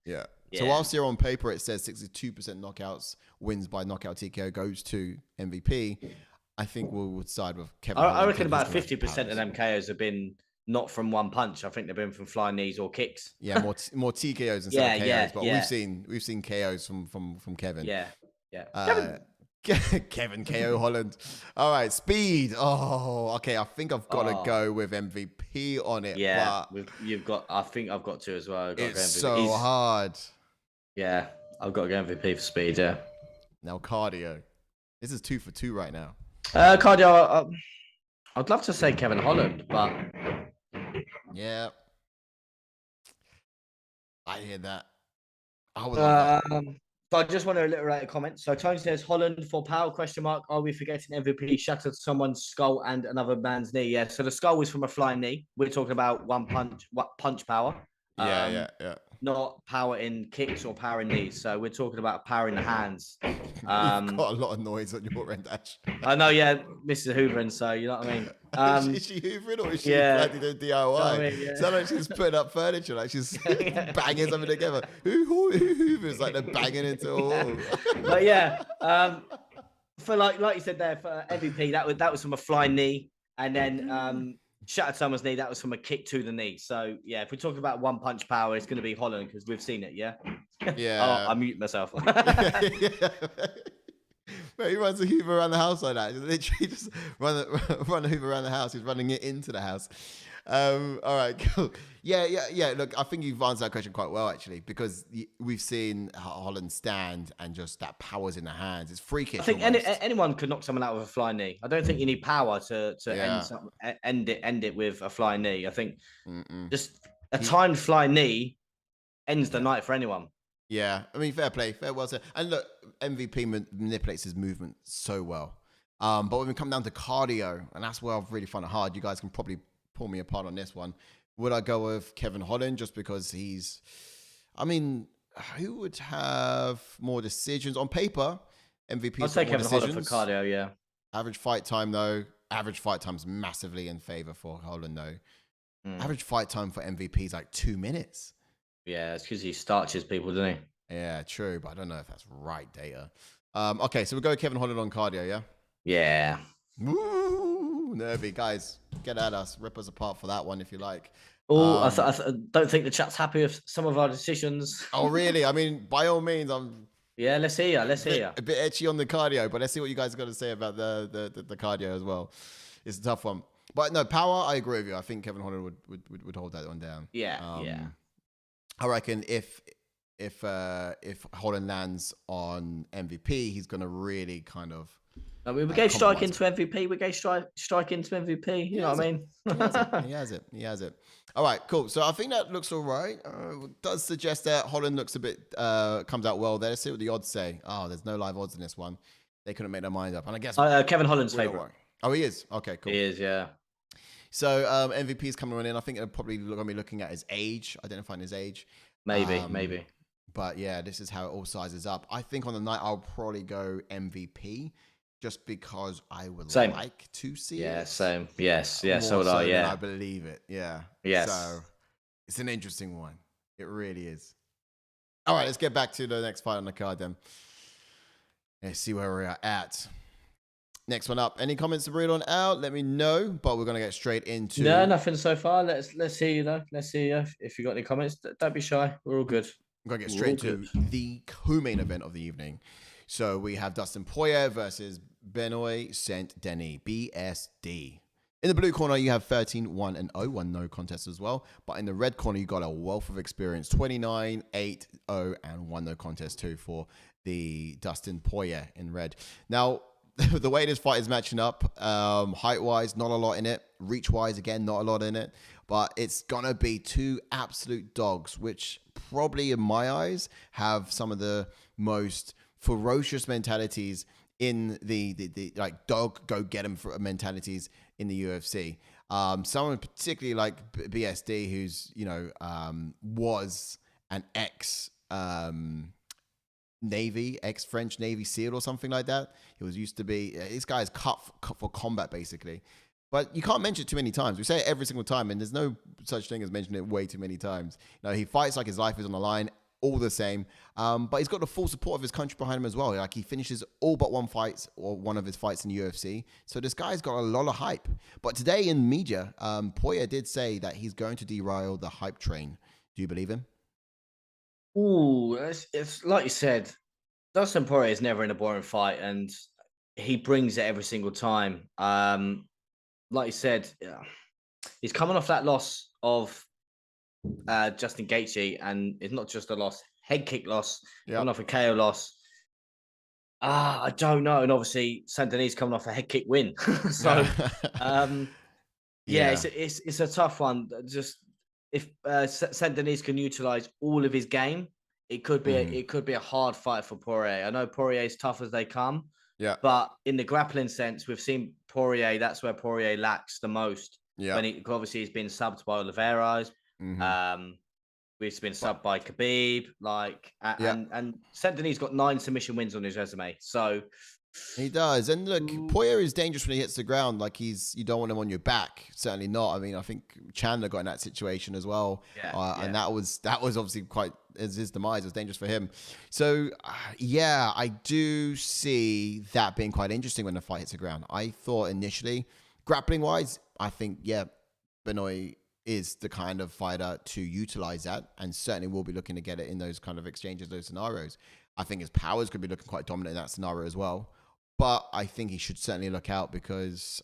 So whilst here on paper it says 62% knockouts, wins by knockout TKO goes to MVP, I think we would side with Kevin Holland. I reckon about 50% of them KOs have been not from one punch. I think they've been from flying knees or kicks. Yeah, more TKOs instead of KOs. But we've seen KOs from Kevin. Kevin KO Holland. All right, speed. Oh, okay. I think I've got to go with MVP on it. Yeah, I think I've got to as well. It's so hard. Yeah, I've got to go MVP for speed. Yeah. Now cardio. This is 2 for 2 right now. Cardio. I'd love to say Kevin Holland, but yeah, I hear that. I would love that. So I just want to reiterate a comment. So Tony says Holland for power ? Are we forgetting MVP shattered someone's skull and another man's knee? Yeah. So the skull was from a flying knee. We're talking about punch power. Yeah. Not power in kicks or power in knees. So we're talking about power in the hands. You've got a lot of noise on your end, Ash. I know, Mrs. Hoovering, so you know what I mean. Is she hoovering or is she planning to DIY? I mean, Sounds like she's putting up furniture, like she's banging something together. Who hoovers like they're banging into a wall? But for like you said there, for MVP, that was from a flying knee, and then shattered someone's knee. That was from a kick to the knee. So if we're talking about one punch power, it's going to be Holland because we've seen it. Yeah. I mute myself. Mate, he runs a Hoover around the house like that. He's literally just run a Hoover around the house. He's running it into the house. All right, cool. Yeah. Look, I think you've answered that question quite well, actually, because we've seen Holland stand and just that power's in the hands. It's freakish. I think anyone could knock someone out with a flying knee. I don't think you need power to end it with a flying knee. I think just a timed flying knee ends the night for anyone. Yeah, I mean, fair play, fair well said. And look, MVP manipulates his movement so well. But when we come down to cardio, and that's where I've really found it hard, you guys can probably pull me apart on this one. Would I go with Kevin Holland just because who would have more decisions on paper? MVP. I'd say Kevin Holland for cardio, yeah. Average fight time, though. Average fight time's massively in favor for Holland, though. Average fight time for MVP is like 2 minutes. Yeah, it's because he starches people, doesn't he? Yeah, true, but I don't know if that's right data. Okay, so we'll go Kevin Holland on cardio, yeah? Yeah. Woo! Nervy. Guys, get at us. Rip us apart for that one if you like. Oh, I don't think the chat's happy with some of our decisions. Oh, really? I mean, by all means, Yeah, let's hear you. A bit etchy on the cardio, but let's see what you guys got to say about the cardio as well. It's a tough one. But no, power, I agree with you. I think Kevin Holland would hold that one down. Yeah. I reckon if Holland lands on MVP, he's gonna really kind of. I mean, we gave strike into MVP. We gave strike into MVP. You know what I mean? He has it. All right, cool. So I think that looks all right. Does suggest that Holland looks a bit comes out well there. Let's see what the odds say. Oh, there's no live odds in this one. They couldn't make their mind up. And I guess Kevin Holland's favorite. Oh, he is. Okay, cool. He is, yeah. So MVP is coming on in. I think they're probably going to be looking at his age, identifying his age. Maybe. But yeah, this is how it all sizes up. I think on the night I'll probably go MVP just because I would like to see it. Yeah, same. Yes, so would I, yeah. I believe it, yeah. Yes. So it's an interesting one. It really is. All right, let's get back to the next fight on the card then. Let's see where we're at. Next one up. Any comments to read on out? Let me know. But we're gonna get straight into. No, nothing so far. Let's hear you though. Let's hear you. If you got any comments, don't be shy. We're all good. I'm gonna get straight to the co-main event of the evening. So we have Dustin Poirier versus Benoît Saint Denis, BSD. In the blue corner, you have 13-1-0, one no contest as well. But in the red corner, you got a wealth of experience, 29-8-0, and one no contest too for the Dustin Poirier in red. Now, the way this fight is matching up, height-wise, not a lot in it. Reach-wise, again, not a lot in it. But it's going to be two absolute dogs, which probably, in my eyes, have some of the most ferocious mentalities in the like dog go get him for mentalities in the UFC. Someone particularly like BSD, who's was an ex-French Navy SEAL or something like that. He was used to be. This guy is cut for combat basically. But you can't mention it too many times. We say it every single time, and there's no such thing as mentioning it way too many times. He fights like his life is on the line, all the same. But he's got the full support of his country behind him as well. Like, he finishes all but one of his fights in the UFC. So this guy's got a lot of hype. But today in media, Poirier did say that he's going to derail the hype train. Do you believe him? Ooh, it's like you said, Dustin Poirier is never in a boring fight, and he brings it every single time. Like you said, he's coming off that loss of Justin Gaethje, and it's not just a loss, head kick loss, coming off a KO loss. I don't know, and obviously Saint Denis coming off a head kick win. So, it's a tough one. Just if Saint Denis can utilize all of his game, it could be a hard fight for Poirier. I know Poirier is tough as they come. Yeah. But in the grappling sense, we've seen Poirier, that's where Poirier lacks the most. Yeah. When he's been subbed by Vera. We've been subbed by Khabib. And Saint Denis got 9 submission wins on his resume. So he does. And look, Poirier is dangerous when he hits the ground. Like, you don't want him on your back. Certainly not. I mean, I think Chandler got in that situation as well. And that was obviously quite, as his demise was dangerous for him. So, I do see that being quite interesting when the fight hits the ground. I thought initially, grappling wise, I think, Benoît is the kind of fighter to utilize that, and certainly will be looking to get it in those kind of exchanges, those scenarios. I think his powers could be looking quite dominant in that scenario as well. But I think he should certainly look out, because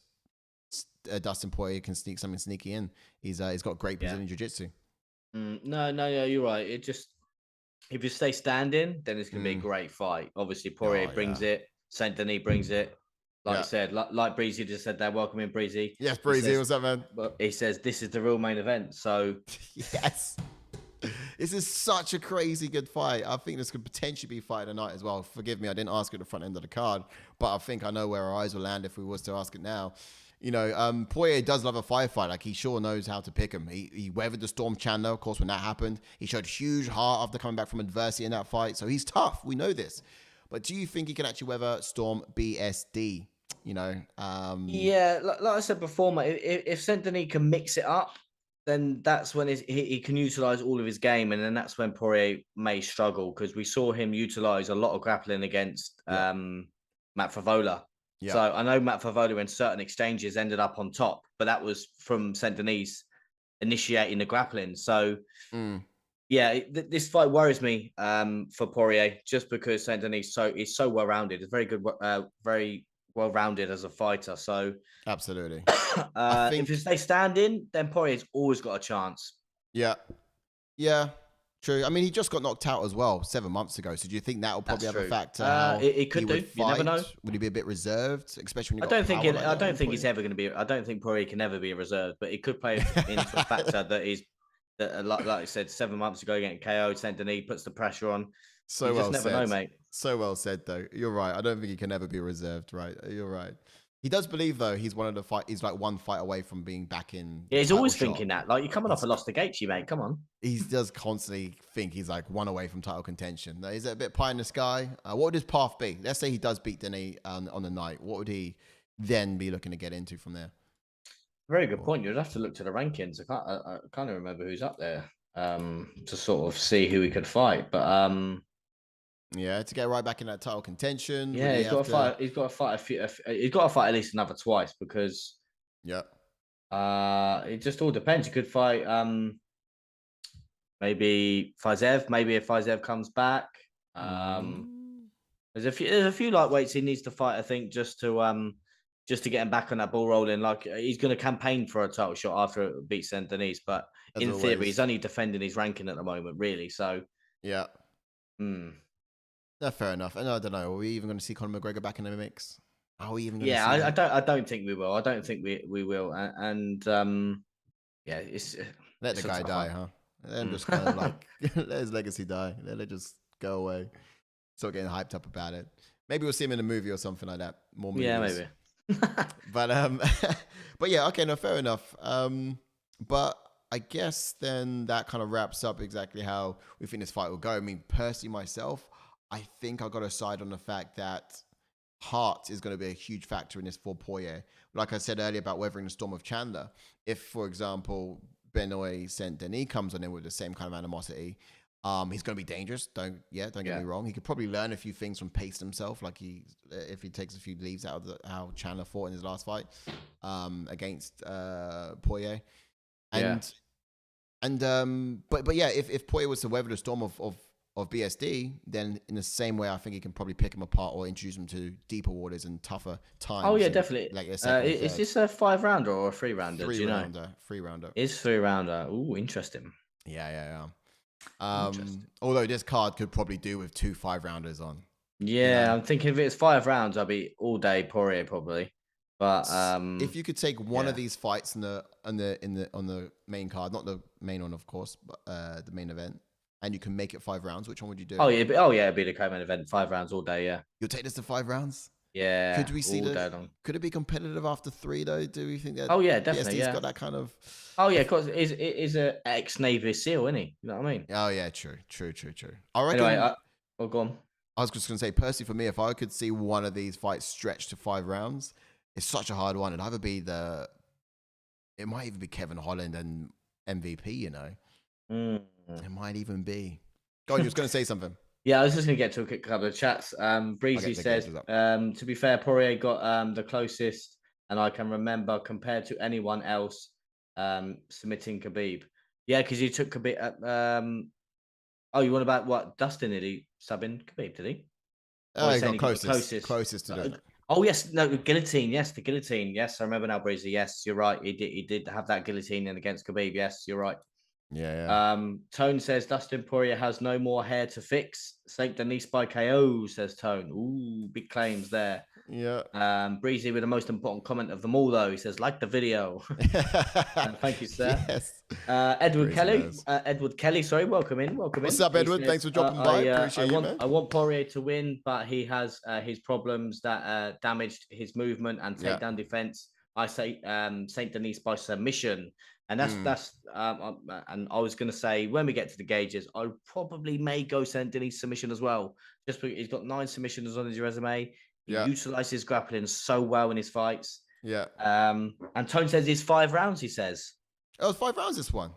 Dustin Poirier can sneak something sneaky in. He's got great Brazilian jiu-jitsu. No, you're right. It just, if you stay standing, then it's going to be a great fight. Obviously, Poirier brings it. Saint Denis brings it. Like I said, like Breezy just said there. Welcome in, Breezy. Yes, Breezy. What's up, man? But he says this is the real main event. So yes. This is such a crazy good fight. I think this could potentially be fight of the night as well. Forgive me, I didn't ask at the front end of the card, but I think I know where our eyes will land if we was to ask it now. You know, Poirier does love a firefight. Like, he sure knows how to pick him. He weathered the storm Chandler, of course, when that happened. He showed huge heart after coming back from adversity in that fight. So he's tough. We know this. But do you think he can actually weather storm BSD? You know? Yeah, like I said before, mate, if Saint Denis can mix it up, then that's when he can utilize all of his game, and then that's when Poirier may struggle, because we saw him utilize a lot of grappling against Matt Favola. Yeah. So I know Matt Favola in certain exchanges ended up on top, but that was from Saint Denis initiating the grappling. So this fight worries me for Poirier, just because Saint Denis is so well rounded. It's very good, very well rounded as a fighter. So absolutely. If you stay standing, then Poirier's always got a chance. Yeah, true. I mean, he just got knocked out as well 7 months ago. So do you think that will probably have a factor? It could do. You never know. Would he be a bit reserved, especially when I don't think he's ever going to be. I don't think Poirier can ever be reserved, but it could play into a factor that like I said, 7 months ago getting KO'd, Saint Denis puts the pressure on. So you well just never know, mate. So well said, though. You're right. I don't think he can ever be reserved. Right. You're right. He does believe, though, he's he's like one fight away from being back in. Yeah, he's always thinking that. Like, you're coming off a loss to Gaethje, mate. Come on. He does constantly think he's like one away from title contention. Is it a bit pie in the sky? What would his path be? Let's say he does beat Denis on the night. What would he then be looking to get into from there? Very good point. You'd have to look to the rankings. I can't even remember who's up there to sort of see who he could fight. But yeah, to get right back in that title contention. Yeah, he's got to fight at least another twice, because it just all depends. He could fight maybe Fiziev. Maybe if Fiziev comes back, there's a few lightweights he needs to fight, I think, just to get him back on that ball rolling. Like, he's going to campaign for a title shot after it beats Saint Denis, but in theory, he's only defending his ranking at the moment, really. So yeah. No, fair enough. And I don't know. Are we even going to see Conor McGregor back in the mix? Are we even going to see him? I don't think we will. I don't think we will. And it's let the guy die, huh? Then just kind of like let his legacy die. Let it just go away. Start getting hyped up about it. Maybe we'll see him in a movie or something like that. More movies. Yeah, maybe. But yeah, okay, no, fair enough. But I guess then that kind of wraps up exactly how we think this fight will go. I mean, personally, myself, I think I got to side on the fact that heart is going to be a huge factor in this for Poirier. Like I said earlier about weathering the storm of Chandler, if, for example, Benoît Saint Denis comes on in with the same kind of animosity, he's going to be dangerous. Don't get me wrong. He could probably learn a few things from Pace himself, like if he takes a few leaves out of how Chandler fought in his last fight against Poirier. But yeah, if Poirier was to weather the storm of BSD, then in the same way, I think he can probably pick him apart or introduce him to deeper waters and tougher times. Oh yeah, definitely. Like is this a 5-rounder or a 3-rounder? Three-rounder. It's 3-rounder. Ooh, interesting. Yeah. Although this card could probably do with 2 5-rounders on. Yeah, I'm thinking if it's 5 rounds, I'll be all day Poirier probably. But if you could take one of these fights on the main card, not the main one, of course, but the main event, and you can make it 5 rounds, which one would you do? It'd be the co-main event, 5 rounds all day. Yeah, you'll take this to 5 rounds. Yeah. Could we see could it be competitive after 3 though? Do we think that? Oh yeah, definitely. BSD's got that kind of. Oh yeah, because is a ex-Navy SEAL, isn't he? You know what I mean? Oh yeah, true. I reckon. Anyway, go on. I was just gonna say, personally, for me, if I could see one of these fights stretched to 5 rounds, it's such a hard one. It'd either be it might even be Kevin Holland and MVP. You know, it might even be. Go on, you was gonna say something. Yeah, I was just going to get to a quick couple of chats. Breezy says, to be fair, Poirier got the closest, and I can remember compared to anyone else submitting Khabib. Yeah, because you took Khabib. You want about what? Dustin, did he sub in Khabib, did he? Oh, he got closest to do it. Oh yes, no, the guillotine. Yes, the guillotine. Yes, I remember now, Breezy. Yes, you're right. He did have that guillotine in against Khabib. Yes, you're right. Yeah. Tone says Dustin Poirier has no more hair to fix. Saint Denis by KO, says Tone. Ooh, big claims there. Yeah. Breezy with the most important comment of them all, though. He says, like the video. Thank you, sir. Yes. Edward Kelly, sorry, welcome in. What's up, Edward? Says, thanks for dropping by. Appreciate you, man. I want Poirier to win, but he has his problems that damaged his movement and takedown defense. I say Saint Denis by submission. And that's and I was going to say, when we get to the gauges, I probably may go Saint Denis submission as well. Just because he's got 9 submissions on his resume. He utilizes grappling so well in his fights. Yeah. And Tone says it's 5 rounds, he says. Oh, it's 5 rounds this one.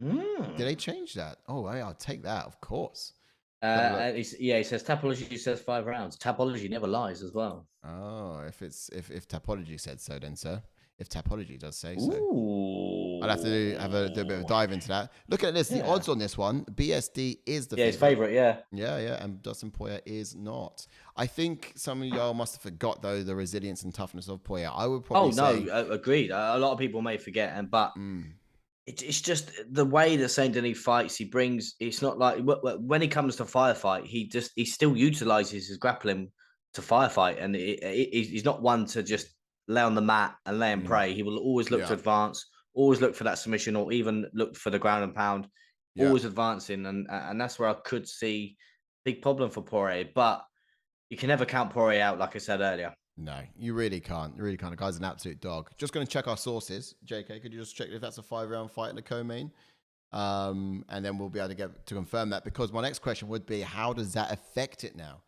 Did they change that? Oh, I'll take that, of course. He says Tapology says 5 rounds. Tapology never lies as well. Oh, if Tapology said so, then, sir. If Tapology does say so. Ooh. I'll have to do a bit of a dive into that. Look at this. The odds on this one. BSD is the his favorite, Yeah. And Dustin Poirier is not. I think some of y'all must have forgot, though, the resilience and toughness of Poirier. I would probably say... agreed. A lot of people may forget, but it's just the way that Saint Denis fights. He brings... It's not like... When he comes to firefight, he still utilizes his grappling to firefight, and he's not one to just lay on the mat and lay and pray. He will always look to advance, always look for that submission, or even look for the ground and pound, always advancing. And that's where I could see big problem for Poirier. But you can never count Poirier out, like I said earlier. No, you really can't. You really can't. The guy's an absolute dog. Just going to check our sources. JK, could you just check if that's a 5-round fight in the co-main? And then we'll be able to get to confirm that, because my next question would be, how does that affect it now?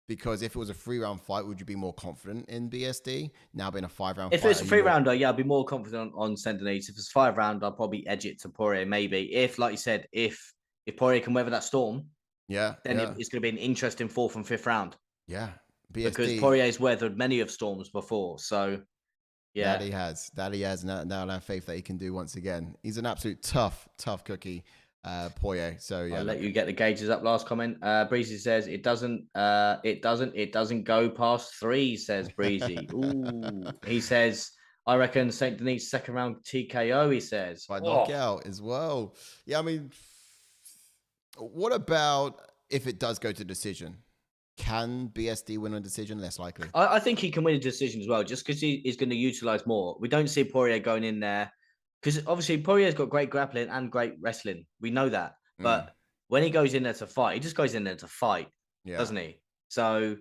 Because if it was a 3-round fight, would you be more confident in BSD? Now being a 5-round fight. If it's a 3-rounder, I'd be more confident on Saint Denis. If it's 5 round, I'll probably edge it to Poirier, maybe. If, like you said, if Poirier can weather that storm, then it's going to be an interesting 4th and 5th round. Yeah. BSD. Because Poirier's weathered many of storms before. So, yeah. That he has. Now I have faith that he can do once again. He's an absolute tough cookie. Poirier. So yeah, I'll let you get the gauges up. Last comment. Breezy says it doesn't go past 3, says Breezy. Ooh. He says, I reckon Saint Denis 2nd round TKO, he says. By knockout as well. Yeah, I mean, what about if it does go to decision? Can BSD win a decision? Less likely. I think he can win a decision as well, just because he is going to utilize more. We don't see Poirier going in there, because obviously Poirier's got great grappling and great wrestling. We know that. But when he goes in there to fight, he just goes in there to fight, doesn't he? So,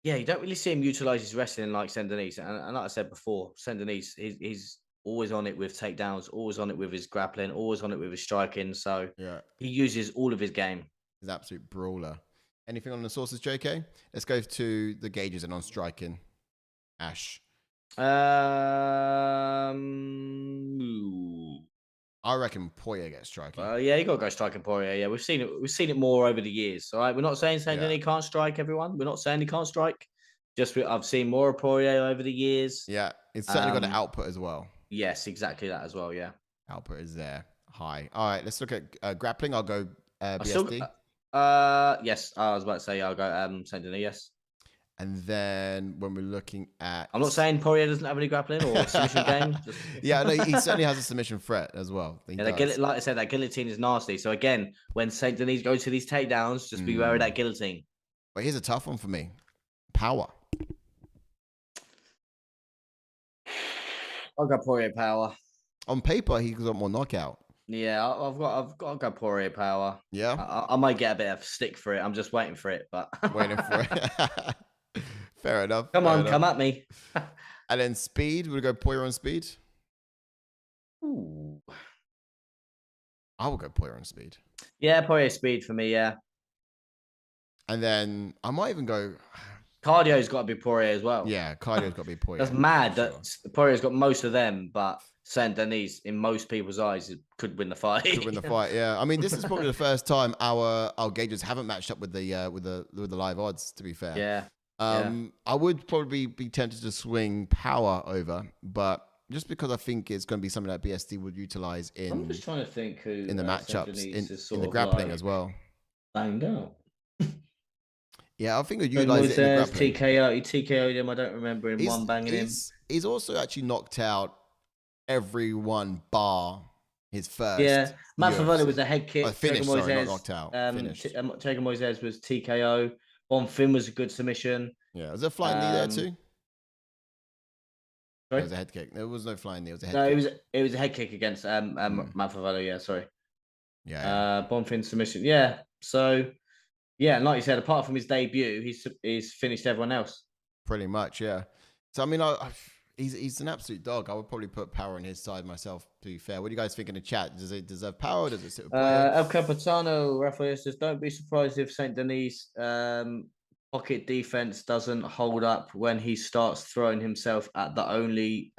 yeah, you don't really see him utilize his wrestling like Saint Denis. And like I said before, Saint Denis, he's always on it with takedowns, always on it with his grappling, always on it with his striking. So he uses all of his game. He's an absolute brawler. Anything on the sources, JK? Let's go to the gauges and on striking. Ash. I reckon Poirier gets striking. Yeah, you got to go striking Poirier. Yeah, we've seen it more over the years. All right, we're not saying Denis can't strike, everyone. We're not saying he can't strike. Just I've seen more of Poirier over the years. Yeah, it's certainly got an output as well. Yes, exactly that as well. Yeah, output is there high. All right, let's look at grappling. I'll go BSD. Yes, I was about to say I'll go Saint Denis. Yes. And then when we're looking at... I'm not saying Poirier doesn't have any grappling or submission game. Yeah, no, he certainly has a submission threat as well. Yeah, like I said, that guillotine is nasty. So again, when Saint Denis goes to these takedowns, just be wary of that guillotine. But here's a tough one for me. Power. I'll go Poirier power. On paper, he's got more knockout. Yeah, I've got to go Poirier power. Yeah? I might get a bit of stick for it. I'm just waiting for it, but... Waiting for it. Fair enough. Come at me. And then speed, we'll go Poirier on speed. Ooh. I will go Poirier on speed. Yeah, Poirier speed for me, yeah. And then I might even go... Cardio's got to be Poirier as well. Yeah, cardio's got to be Poirier. That's mad that Poirier's got most of them, but Saint Denis, in most people's eyes, could win the fight. Could win the fight, yeah. I mean, this is probably the first time our gauges haven't matched up with the live odds, to be fair. Yeah. I would probably be tempted to swing power over, but just because I think it's going to be something that BSD would utilize in... I'm just trying to think who... In the matchups, in the grappling as well. I know. Yeah, I think he utilized it in the grappling. TKO, he TKO'd him. I don't remember him one banging him. He's also actually knocked out everyone bar his first. Yeah, Maddalena was a head kick. Finished, sorry, not knocked out. Finished. Tegan Moises was TKO. Bonfim was a good submission. Yeah, was there a flying knee there too? Sorry? It was a head kick. There was no flying knee. It was a head kick. It was a head kick against Maddalena. Yeah, sorry. Yeah. Bonfim submission. Yeah. So, yeah, and like you said, apart from his debut, he's finished everyone else. Pretty much, yeah. So I mean, he's an absolute dog. I would probably put power on his side myself, to be fair. What do you guys think in the chat? Does it deserve power? Does it sit with El Capitano, Rafael says, don't be surprised if St. Denis pocket defense doesn't hold up when he starts throwing himself at the only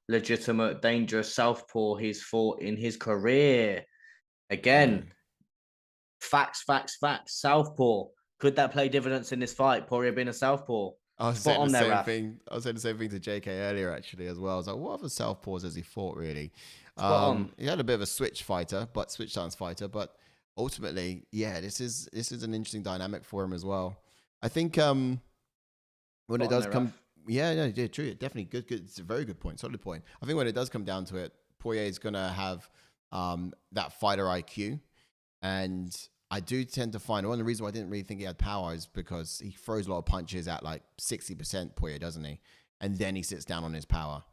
legitimate, dangerous southpaw he's fought in his career. Again, facts. Southpaw. Could that play dividends in this fight? Poirier being a southpaw. I was saying the same thing. I was saying the same thing to JK earlier, actually, as well. I was like, what other southpaws has he fought, really? He had a bit of a switch stance fighter, but ultimately, yeah, this is an interesting dynamic for him as well. I think when it does come, yeah, true, definitely good. It's a very good point, solid point. I think when it does come down to it, Poirier is gonna have that fighter IQ, and I do tend to find one of the reasons why I didn't really think he had power is because he throws a lot of punches at like 60%, Poirier, doesn't he? And then he sits down on his power.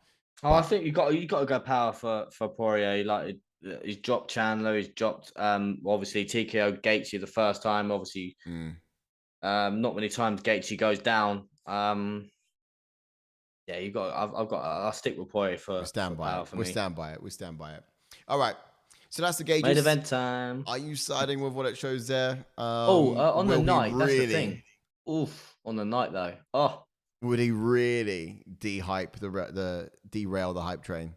I think you got to go power for Poirier. Like he's dropped Chandler, he's dropped obviously TKO Gaethje the first time. Obviously, not many times Gaethje goes down. Yeah, you got. I'll stick with Poirier for. We stand by it. All right. So that's the gauges. Main event time. Are you siding with what it shows there? On the night, that's the thing. Oof, on the night though. Oh, would he really derail the hype train?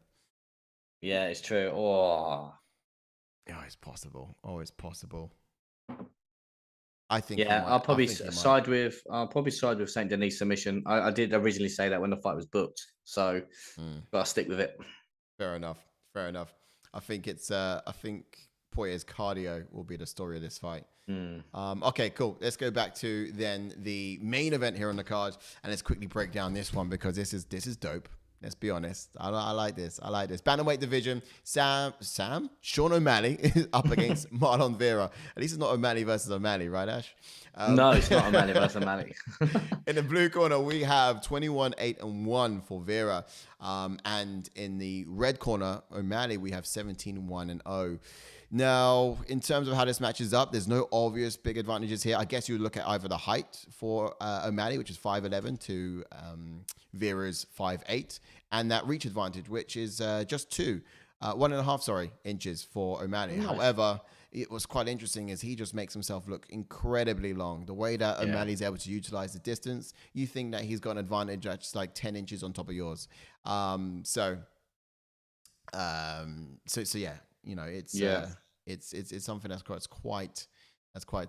Yeah, it's true. Oh, it's possible. It's possible. I think. Yeah, I'll probably side with St. Denis submission. I did originally say that when the fight was booked, so but I'll stick with it. Fair enough. I think Poirier's cardio will be the story of this fight. Okay, cool. Let's go back to then the main event here on the card, and let's quickly break down this one because this is dope. Let's be honest. I like this. Bantamweight division. Sean O'Malley is up against Marlon Vera. At least it's not O'Malley versus O'Malley, right, Ash? No, it's not O'Malley versus O'Malley. In the blue corner, we have 21-8-1 for Vera. And in the red corner, O'Malley, we have 17-1-0. Now, in terms of how this matches up, there's no obvious big advantages here. I guess you would look at either the height for O'Malley, which is 5'11", to Vera's 5'8", and that reach advantage, which is just 1.5 inches for O'Malley. Nice. However, it was quite interesting is he just makes himself look incredibly long. The way that O'Malley's able to utilize the distance, you think that he's got an advantage at just like 10 inches on top of yours. So yeah. You know, it's something that's quite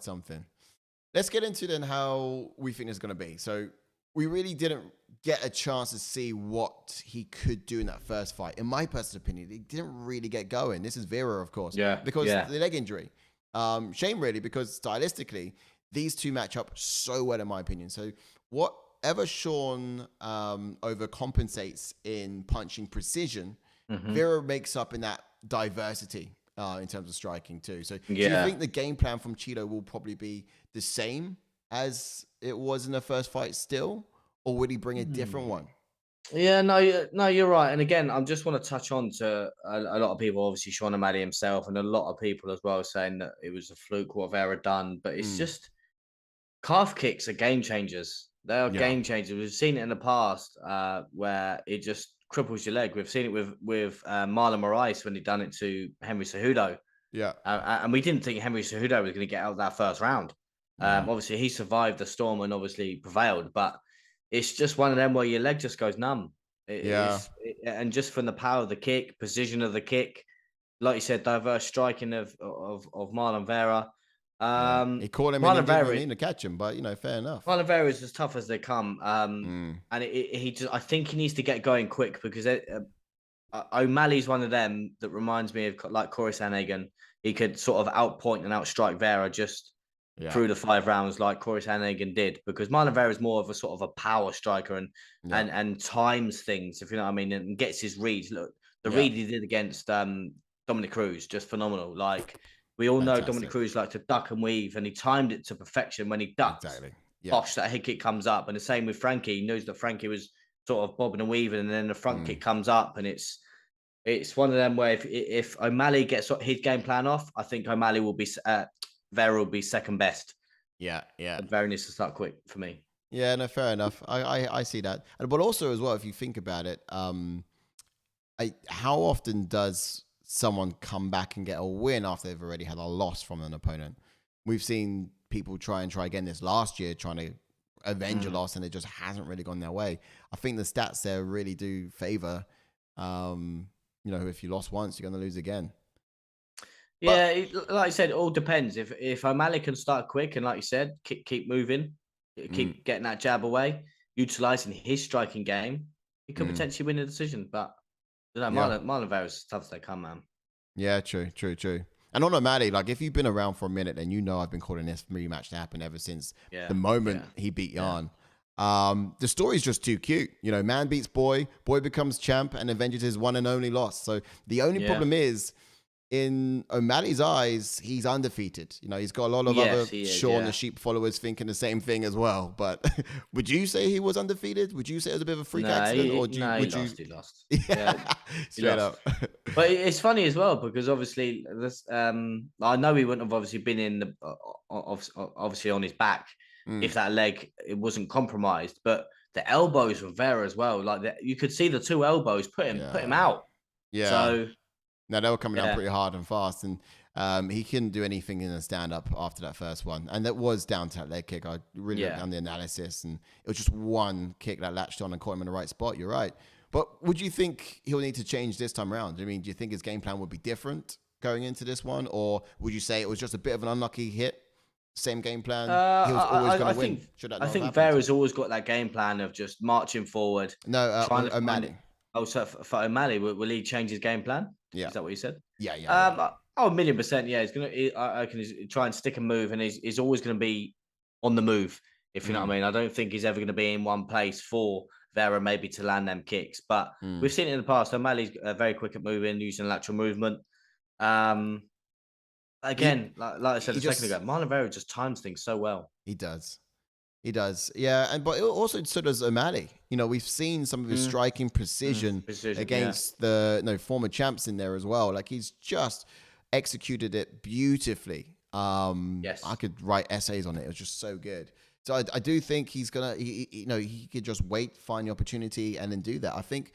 something. Let's get into then how we think it's going to be. So we really didn't get a chance to see what he could do in that first fight. In my personal opinion, he didn't really get going. This is Vera, of course, because the leg injury. Shame really, because stylistically, these two match up so well in my opinion. So whatever Sean overcompensates in punching precision, Vera makes up in that diversity in terms of striking too. So do you think the game plan from Cheeto will probably be the same as it was in the first fight still, or would he bring a different one? Yeah, no, you're right. And again, I just want to touch on to a lot of people, obviously Sean O'Malley himself, and a lot of people as well saying that it was a fluke what Vera done, but it's just calf kicks are game changers. They are game changers. We've seen it in the past where it just cripples your leg. We've seen it with Marlon Moraes when he done it to Henry Cejudo. Yeah. And we didn't think Henry Cejudo was going to get out of that first round. Obviously, he survived the storm and obviously prevailed, but it's just one of them where your leg just goes numb. And just from the power of the kick, precision of the kick, like you said, diverse striking of Marlon Vera. He caught him and didn't need to catch him, but fair enough. Marlon Vera is as tough as they come, and I think he needs to get going quick because O'Malley's one of them that reminds me of like Corey Sandhagen. He could sort of outpoint and outstrike Vera just through the 5 rounds like Corey Sandhagen did, because Marlon Vera is more of a sort of a power striker and times things, if you know what I mean, and gets his reads. Look, the read he did against Dominic Cruz, just phenomenal. Like, we all know Dominic Cruz likes to duck and weave, and he timed it to perfection when he ducked. Exactly. Bosh, that head kick comes up. And the same with Frankie. He knows that Frankie was sort of bobbing and weaving, and then the front kick comes up, and it's one of them where if O'Malley gets his game plan off, I think O'Malley will be Vera will be second best. Yeah. But Vera needs to start quick for me. Yeah, no, fair enough. I see that. But also as well, if you think about it, how often does someone come back and get a win after they've already had a loss from an opponent? We've seen people try again this last year, trying to avenge a loss, and it just hasn't really gone their way. I think the stats there really do favor, if you lost once, you're going to lose again. Yeah, like I said, it all depends. If O'Malley can start quick and, like you said, keep moving, keep getting that jab away, utilizing his striking game, he could potentially win the decision. But Marlon Vera's tough as they come, man. Yeah, true. And on O'Malley, like, if you've been around for a minute, then I've been calling this rematch to happen ever since the moment he beat Jan. The story's just too cute. Man beats boy becomes champ and avenges his one and only loss. So the only problem is, in O'Malley's eyes, he's undefeated. He's got a lot of other Sean the Sheep followers thinking the same thing as well. But would you say he was undefeated? Would you say it was a bit of a freak accident? He lost. Yeah, straight up. But it's funny as well, because obviously, I know he wouldn't have obviously been in the obviously on his back if that leg it wasn't compromised. But the elbows were Vera as well. Like, you could see the 2 elbows put him out. Yeah. So. No, they were coming down pretty hard and fast, and he couldn't do anything in a stand-up after that first one. And that was down to that leg kick. I really looked down the analysis, and it was just one kick that latched on and caught him in the right spot. You're right. But would you think he'll need to change this time around? I mean, do you think his game plan would be different going into this one? Or would you say it was just a bit of an unlucky hit? Same game plan? He was always going to win? I think Vera's always got that game plan of just marching forward. No, O'Malley. Oh, so for O'Malley, will he change his game plan? Yeah. Is that what you said? Yeah. Oh, 1,000,000%. Yeah, I can try and stick and move, and he's always going to be on the move, if you know what I mean. I don't think he's ever going to be in one place for Vera maybe to land them kicks. But we've seen it in the past. O'Malley's very quick at moving, using lateral movement. Again, like I said a second ago, Marlon Vera just times things so well. He does. Yeah, but also so does O'Malley. We've seen some of his striking precision against the former champs in there as well. Like, he's just executed it beautifully. Yes, I could write essays on it. It was just so good. So I do think he's gonna. He could just wait, find the opportunity, and then do that. I think.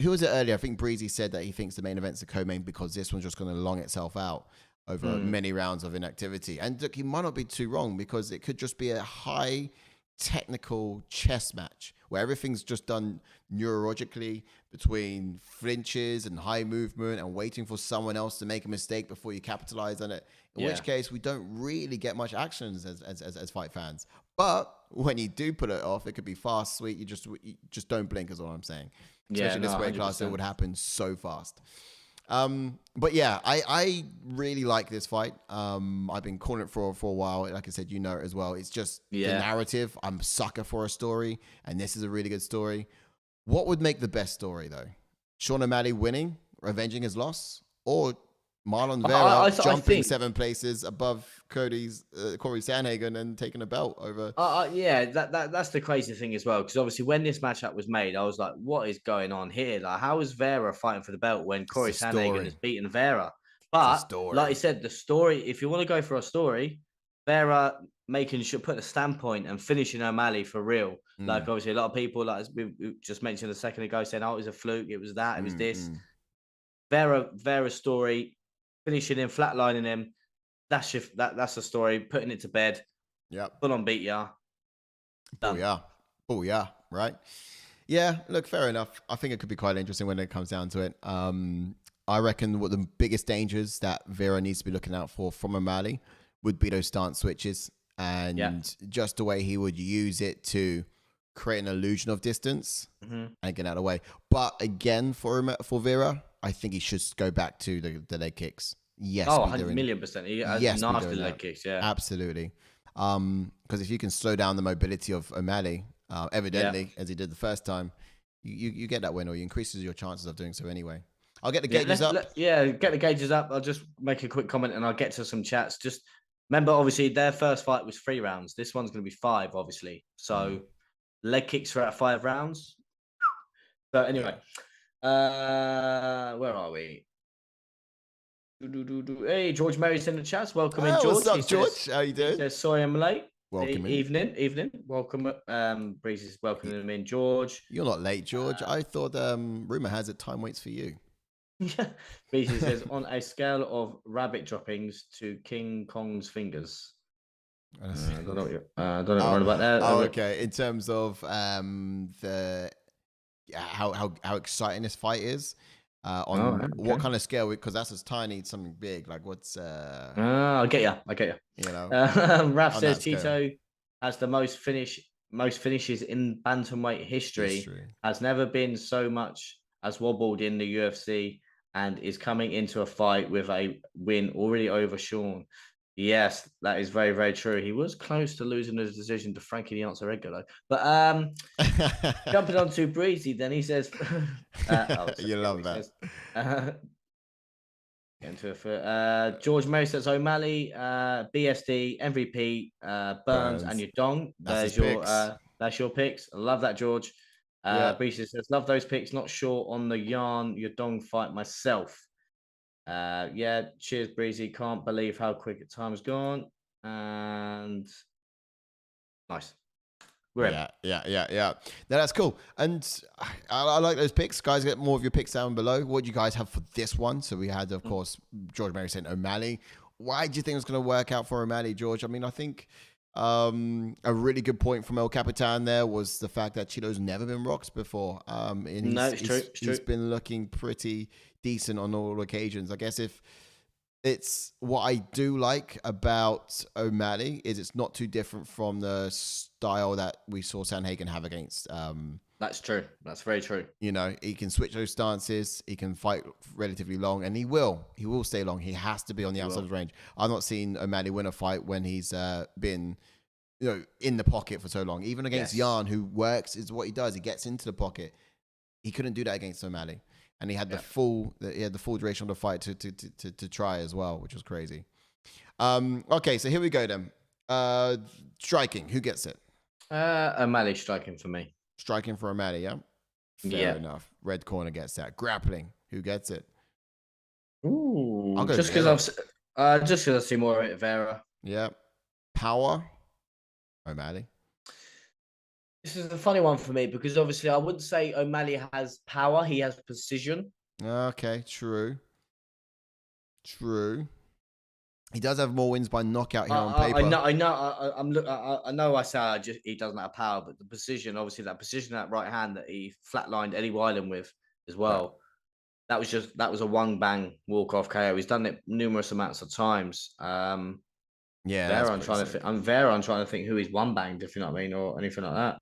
Who was it earlier? I think Breezy said that he thinks the main event's a co-main because this one's just going to long itself out over many rounds of inactivity. And look, he might not be too wrong, because it could just be a high technical chess match where everything's just done neurologically between flinches and high movement and waiting for someone else to make a mistake before you capitalize on it. In which case, we don't really get much action as fight fans. But when you do pull it off, it could be fast, sweet. You just don't blink, is all I'm saying. Especially this weight class, it would happen so fast. But yeah, I really like this fight. I've been calling it for a while. Like I said, it as well. It's just the narrative. I'm a sucker for a story, and this is a really good story. What would make the best story, though? Sean O'Malley winning, avenging his loss, or Marlon Vera jumping 7 places above Corey Sandhagen and taking a belt over? That's the crazy thing as well, because obviously when this matchup was made, I was like, what is going on here? Like, how is Vera fighting for the belt when Corey Sandhagen has beaten Vera? But like you said, the story, if you want to go for a story, Vera put a standpoint and finishing O'Malley for real. Like, obviously a lot of people, like we just mentioned a second ago, saying, oh, it was a fluke, it was that, it was this. Vera's story, finishing him, flatlining him. That's the story. Putting it to bed. Yep. Full on beat ya. Done. Oh yeah. Right. Yeah. Look, fair enough. I think it could be quite interesting when it comes down to it. I reckon what the biggest dangers that Vera needs to be looking out for from O'Malley would be those stance switches and just the way he would use it to create an illusion of distance and get out of the way. But again, for Vera, I think he should go back to the leg kicks. yes, Oh, be 100 doing. million percent. He has Yes, be nasty doing leg that. kicks. Yeah, Absolutely. Because if you can slow down the mobility of O'Malley, evidently, as he did the first time, you get that win, or you increases your chances of doing so anyway. I'll get the gauges up. Get the gauges up. I'll just make a quick comment and I'll get to some chats. Just remember, obviously, their first fight was 3 rounds. This one's going to be 5, obviously. So leg kicks throughout 5 rounds. So anyway, where are we? Hey, George Mary's in the chats. Welcome in, George. What's up, George? How you doing? He says, sorry I'm late. Welcome Evening. Welcome. Breezy's welcoming him in, George. You're not late, George. I thought rumor has it time waits for you. Yeah. Breezy says, on a scale of rabbit droppings to King Kong's fingers. I don't know what you're on about that. Okay. In terms of how exciting this fight is, what kind of scale? Because that's as tiny, something big. Like what's? I get you. You know. Raf says Chito has the most finishes in bantamweight history. Has never been so much as wobbled in the UFC, and is coming into a fight with a win already over Sean. Yes, that is very, very true. He was close to losing his decision to Frankie the Answer Edgar, though. But jumping on to Breezy, then he says, "You love that." George Mary says O'Malley, BSD, MVP, Burns, and Yadong. That's your picks. I love that, George. Breezy says, love those picks. Not sure on the Yadong fight myself. Cheers, Breezy. Can't believe how quick the time has gone. And nice. Yeah. No, that's cool. And I like those picks. Guys, get more of your picks down below. What do you guys have for this one? So we had, of course, George Mary saying O'Malley. Why do you think it's going to work out for O'Malley, George? I mean, I think a really good point from El Capitan there was the fact that Chito's never been rocked before. It's true. He's been looking pretty decent on all occasions. I guess if it's what I do like about O'Malley is it's not too different from the style that we saw Sandhagen have against. That's true. That's very true. You know, he can switch those stances. He can fight relatively long, and he will stay long. He has to be on the outside of the range. I've not seen O'Malley win a fight when he's been, in the pocket for so long. Even against Jan, who works, is what he does. He gets into the pocket. He couldn't do that against O'Malley. And he had the full duration of the fight to try as well, which was crazy. Okay, so here we go then. Striking, who gets it? O'Malley striking for me. Striking for O'Malley, yeah? Fair enough. Red corner gets that. Grappling, who gets it? Ooh, just because I've seen more of it, Vera. Yeah. Power, O'Malley. This is a funny one for me because obviously I wouldn't say O'Malley has power. He has precision. Okay, true. He does have more wins by knockout here on paper. I know. I say he doesn't have power, but the precision, obviously, that precision, that right hand that he flatlined Eddie Wyland with as well. Yeah. That was a one bang walk off KO. He's done it numerous amounts of times. Vera, I'm trying to think who he's one banged, if you know what I mean, or anything like that.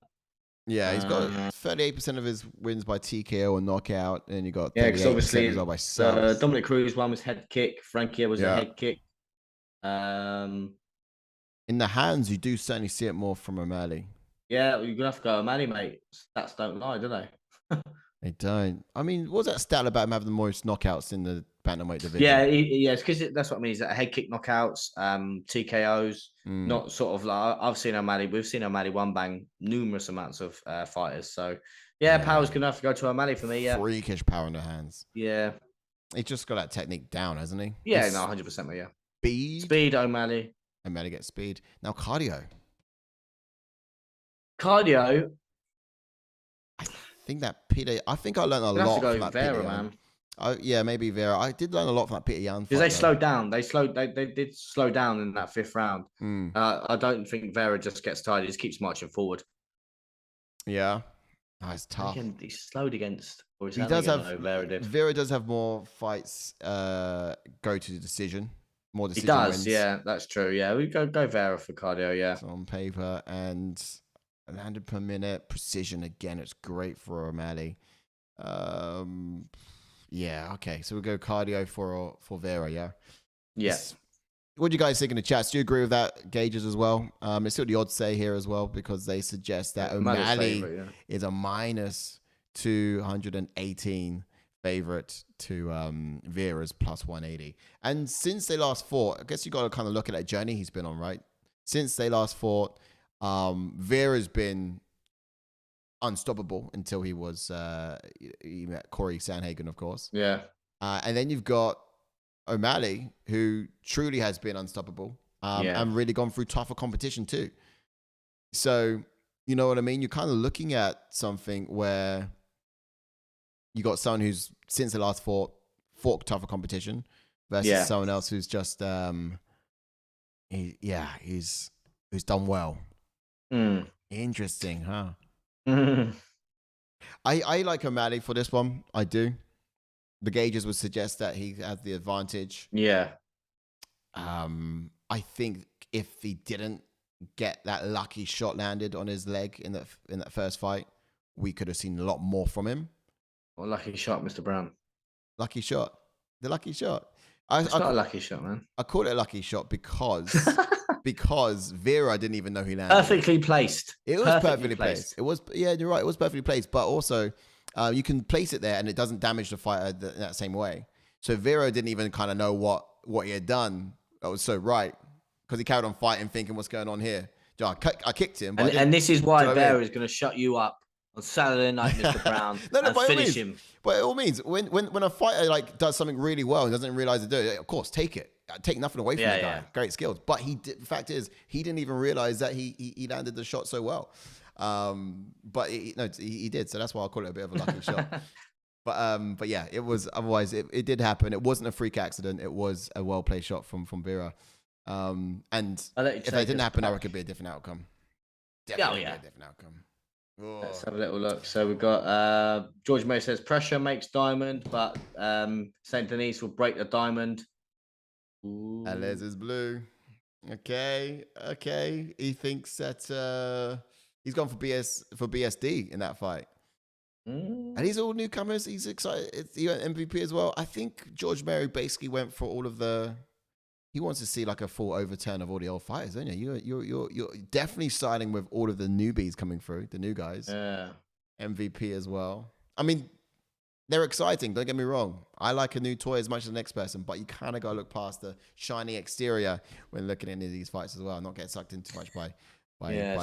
Yeah, he's got 38% of his wins by TKO or knockout, and you got 38% because obviously as well by subs. Dominic Cruz one was head kick, Frankie was a head kick. In the hands, you do certainly see it more from O'Malley. Yeah, you're gonna have to go O'Malley, mate. Stats don't lie, do they? They don't. I mean, what was that stat about him having the most knockouts in the bantamweight division? Yeah, it's because that's what I mean. Is that head kick knockouts, TKOs, not sort of like I've seen O'Malley. We've seen O'Malley one bang numerous amounts of fighters. So power's gonna have to go to O'Malley for me. Yeah, freakish power in the hands. Yeah, he's just got that technique down, hasn't he? Yeah, 100%. Yeah, speed. O'Malley gets speed. Now cardio. I think that Peter. I think I learned a lot from that Vera, Peter, man. Maybe Vera. I did learn a lot from that Peter Yan fight. Because they slowed down. They did slow down in that 5th round. I don't think Vera just gets tired. He just keeps marching forward. Yeah. It's tough. He's slowed against. Or he does have. Vera did. Vera does have more fights go to the decision. More decision. He does. Wins. Yeah, that's true. Yeah, we go Vera for cardio. Yeah. So on paper and 100 per minute precision again. It's great for O'Malley. Okay. So we go cardio for Vera. Yeah. Yeah. What do you guys think in the chats? Do you agree with that, Gauges, as well? It's still the odds say here as well, because they suggest that O'Malley is a minus 218 favorite to Vera's plus 180. And since they last fought, I guess you got to kind of look at that journey he's been on, right? Since they last fought, Vera's been unstoppable until he met Corey Sandhagen, of course. Yeah. And then you've got O'Malley, who truly has been unstoppable, and really gone through tougher competition too. So, you know what I mean? You're kind of looking at something where you got someone who's, since the last fought tougher competition, versus someone else who's just, who's done well. Interesting, huh? I like O'Malley for this one. I do. The gauges would suggest that he has the advantage. Yeah. I think if he didn't get that lucky shot landed on his leg in that first fight, we could have seen a lot more from him. Well, lucky shot, Mr. Brown. Lucky shot. The lucky shot. It's not a lucky shot, man. I call it a lucky shot because Vera didn't even know he landed. Perfectly placed. It was perfectly placed. It was, yeah, you're right. It was perfectly placed, but also you can place it there and it doesn't damage the fighter in that same way. So Vera didn't even kind of know what he had done. That was so right, because he carried on fighting, thinking, what's going on here? I kicked him. And this is why Vera is going to shut you up on Saturday night, Mr. Brown, and finish him. By all means, when a fighter like does something really well and doesn't realize to do it, of course, take it. Take nothing away from the guy. Great skills. But the fact is, he didn't even realize that he landed the shot so well. But he did. So that's why I call it a bit of a lucky shot. But yeah, it was, otherwise it did happen. It wasn't a freak accident. It was a well-played shot from Vera. And if that didn't happen, I reckon it'd be a different outcome. Definitely a different outcome. Oh. Let's have a little look. So we've got George May says pressure makes diamond, but Saint Denis will break the diamond. Alez is blue. Okay. He thinks that he's gone for BSD in that fight. And he's all newcomers. He's excited. He went MVP as well. I think George Mary basically went for all of the. He wants to see like a full overturn of all the old fighters, don't you? You're definitely siding with all of the newbies coming through, the new guys. Yeah. MVP as well. I mean, they're exciting. Don't get me wrong. I like a new toy as much as the next person, but you kind of got to look past the shiny exterior when looking at any of these fights as well. Not get sucked in too much by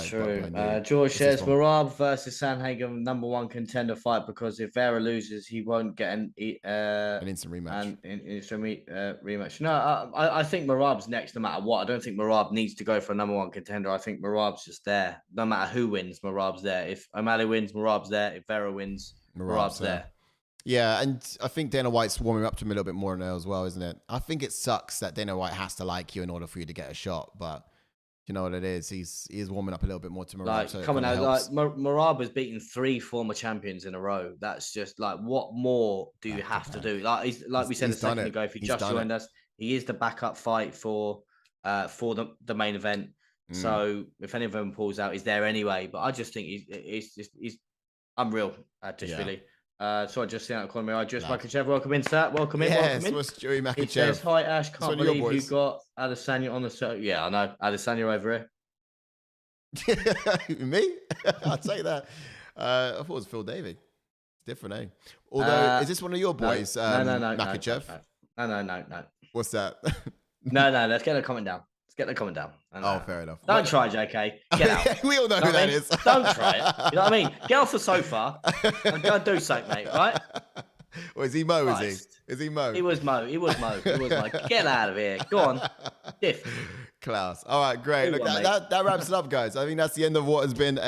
true. George says Marab versus Sandhagen #1 contender fight, because if Vera loses, he won't get an instant rematch. Rematch. No, I think Marab's next no matter what. I don't think Marab needs to go for a #1 contender. I think Marab's just there. No matter who wins, Marab's there. If O'Malley wins, Marab's there. If Vera wins, Marab's there. Yeah, and I think Dana White's warming up to him a little bit more now as well, isn't it? I think it sucks that Dana White has to like you in order for you to get a shot, but you know what it is. He is warming up a little bit more to Marab. Like, so coming out, like Marab has beaten 3 former champions in a row. That's just like, what more do you have to do? Like we said a second ago, if he just joined us, he is the backup fight for the main event. So if any of them pulls out, he's there anyway. But I just think he's unreal. Really. So I just see out calling me. Makachev, welcome in, sir. Welcome in. Yes, what's Joey Makachev? He says, hi, Ash. Can't believe you got Adesanya on the show. Yeah, I know. Adesanya over here. Me? I'll take that. I thought it was Phil Davey. It's different, eh? Although, is this one of your boys, Makachev? No. What's that? No. Let's get a comment down. Fair enough. Don't try, JK. Get out. We all know who that is. Don't try it. You know what I mean? Get off the sofa and go do something, mate, right? Or is he Mo, is he? Is he Mo? He was Mo. Get out of here. Go on. Diff. Class. All right, great. Look, that wraps it up, guys. I think that's the end of what has been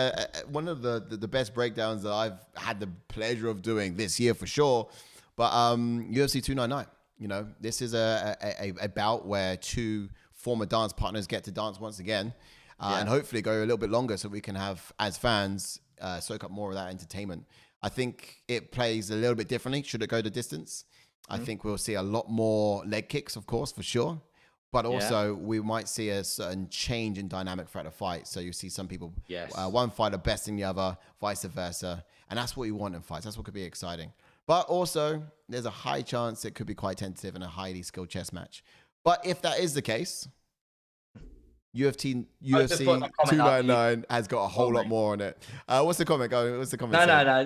one of the best breakdowns that I've had the pleasure of doing this year for sure. But UFC 299, you know, this is a bout where 2 former dance partners get to dance once again, and hopefully go a little bit longer so we can have, as fans, soak up more of that entertainment. I think it plays a little bit differently should it go the distance. I think we'll see a lot more leg kicks, of course, for sure. But also we might see a certain change in dynamic throughout the fight. So you see some people, one fighter besting the other, vice versa. And that's what you want in fights. That's what could be exciting. But also, there's a high chance it could be quite tentative and a highly skilled chess match. But if that is the case, UFC 299 has got a whole lot more on it. What's the comment going? What's the comment? No.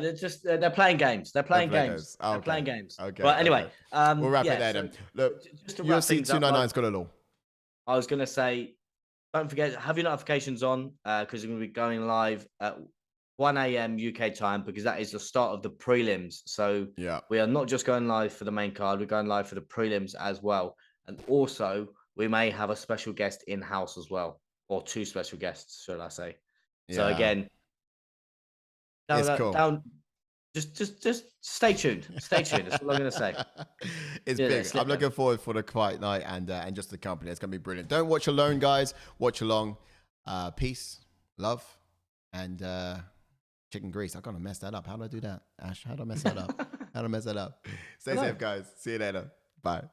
They're playing games. They're playing games. They're playing games. Okay. But anyway, we'll wrap it there then. Look, just to UFC 299's got it all. I was going to say, don't forget, have your notifications on because we're going to be going live at 1 a.m. UK time because that is the start of the prelims. So we are not just going live for the main card. We're going live for the prelims as well. And also, we may have a special guest in-house as well, or 2 special guests, should I say. Yeah. So again, just stay tuned. Stay tuned. That's all I'm going to say. It's big. I'm looking forward for the quiet night and just the company. It's going to be brilliant. Don't watch alone, guys. Watch along. Peace, love, and chicken grease. I'm going to mess that up. How do I do that? Ash, how do I mess that up? Stay safe, guys. See you later. Bye.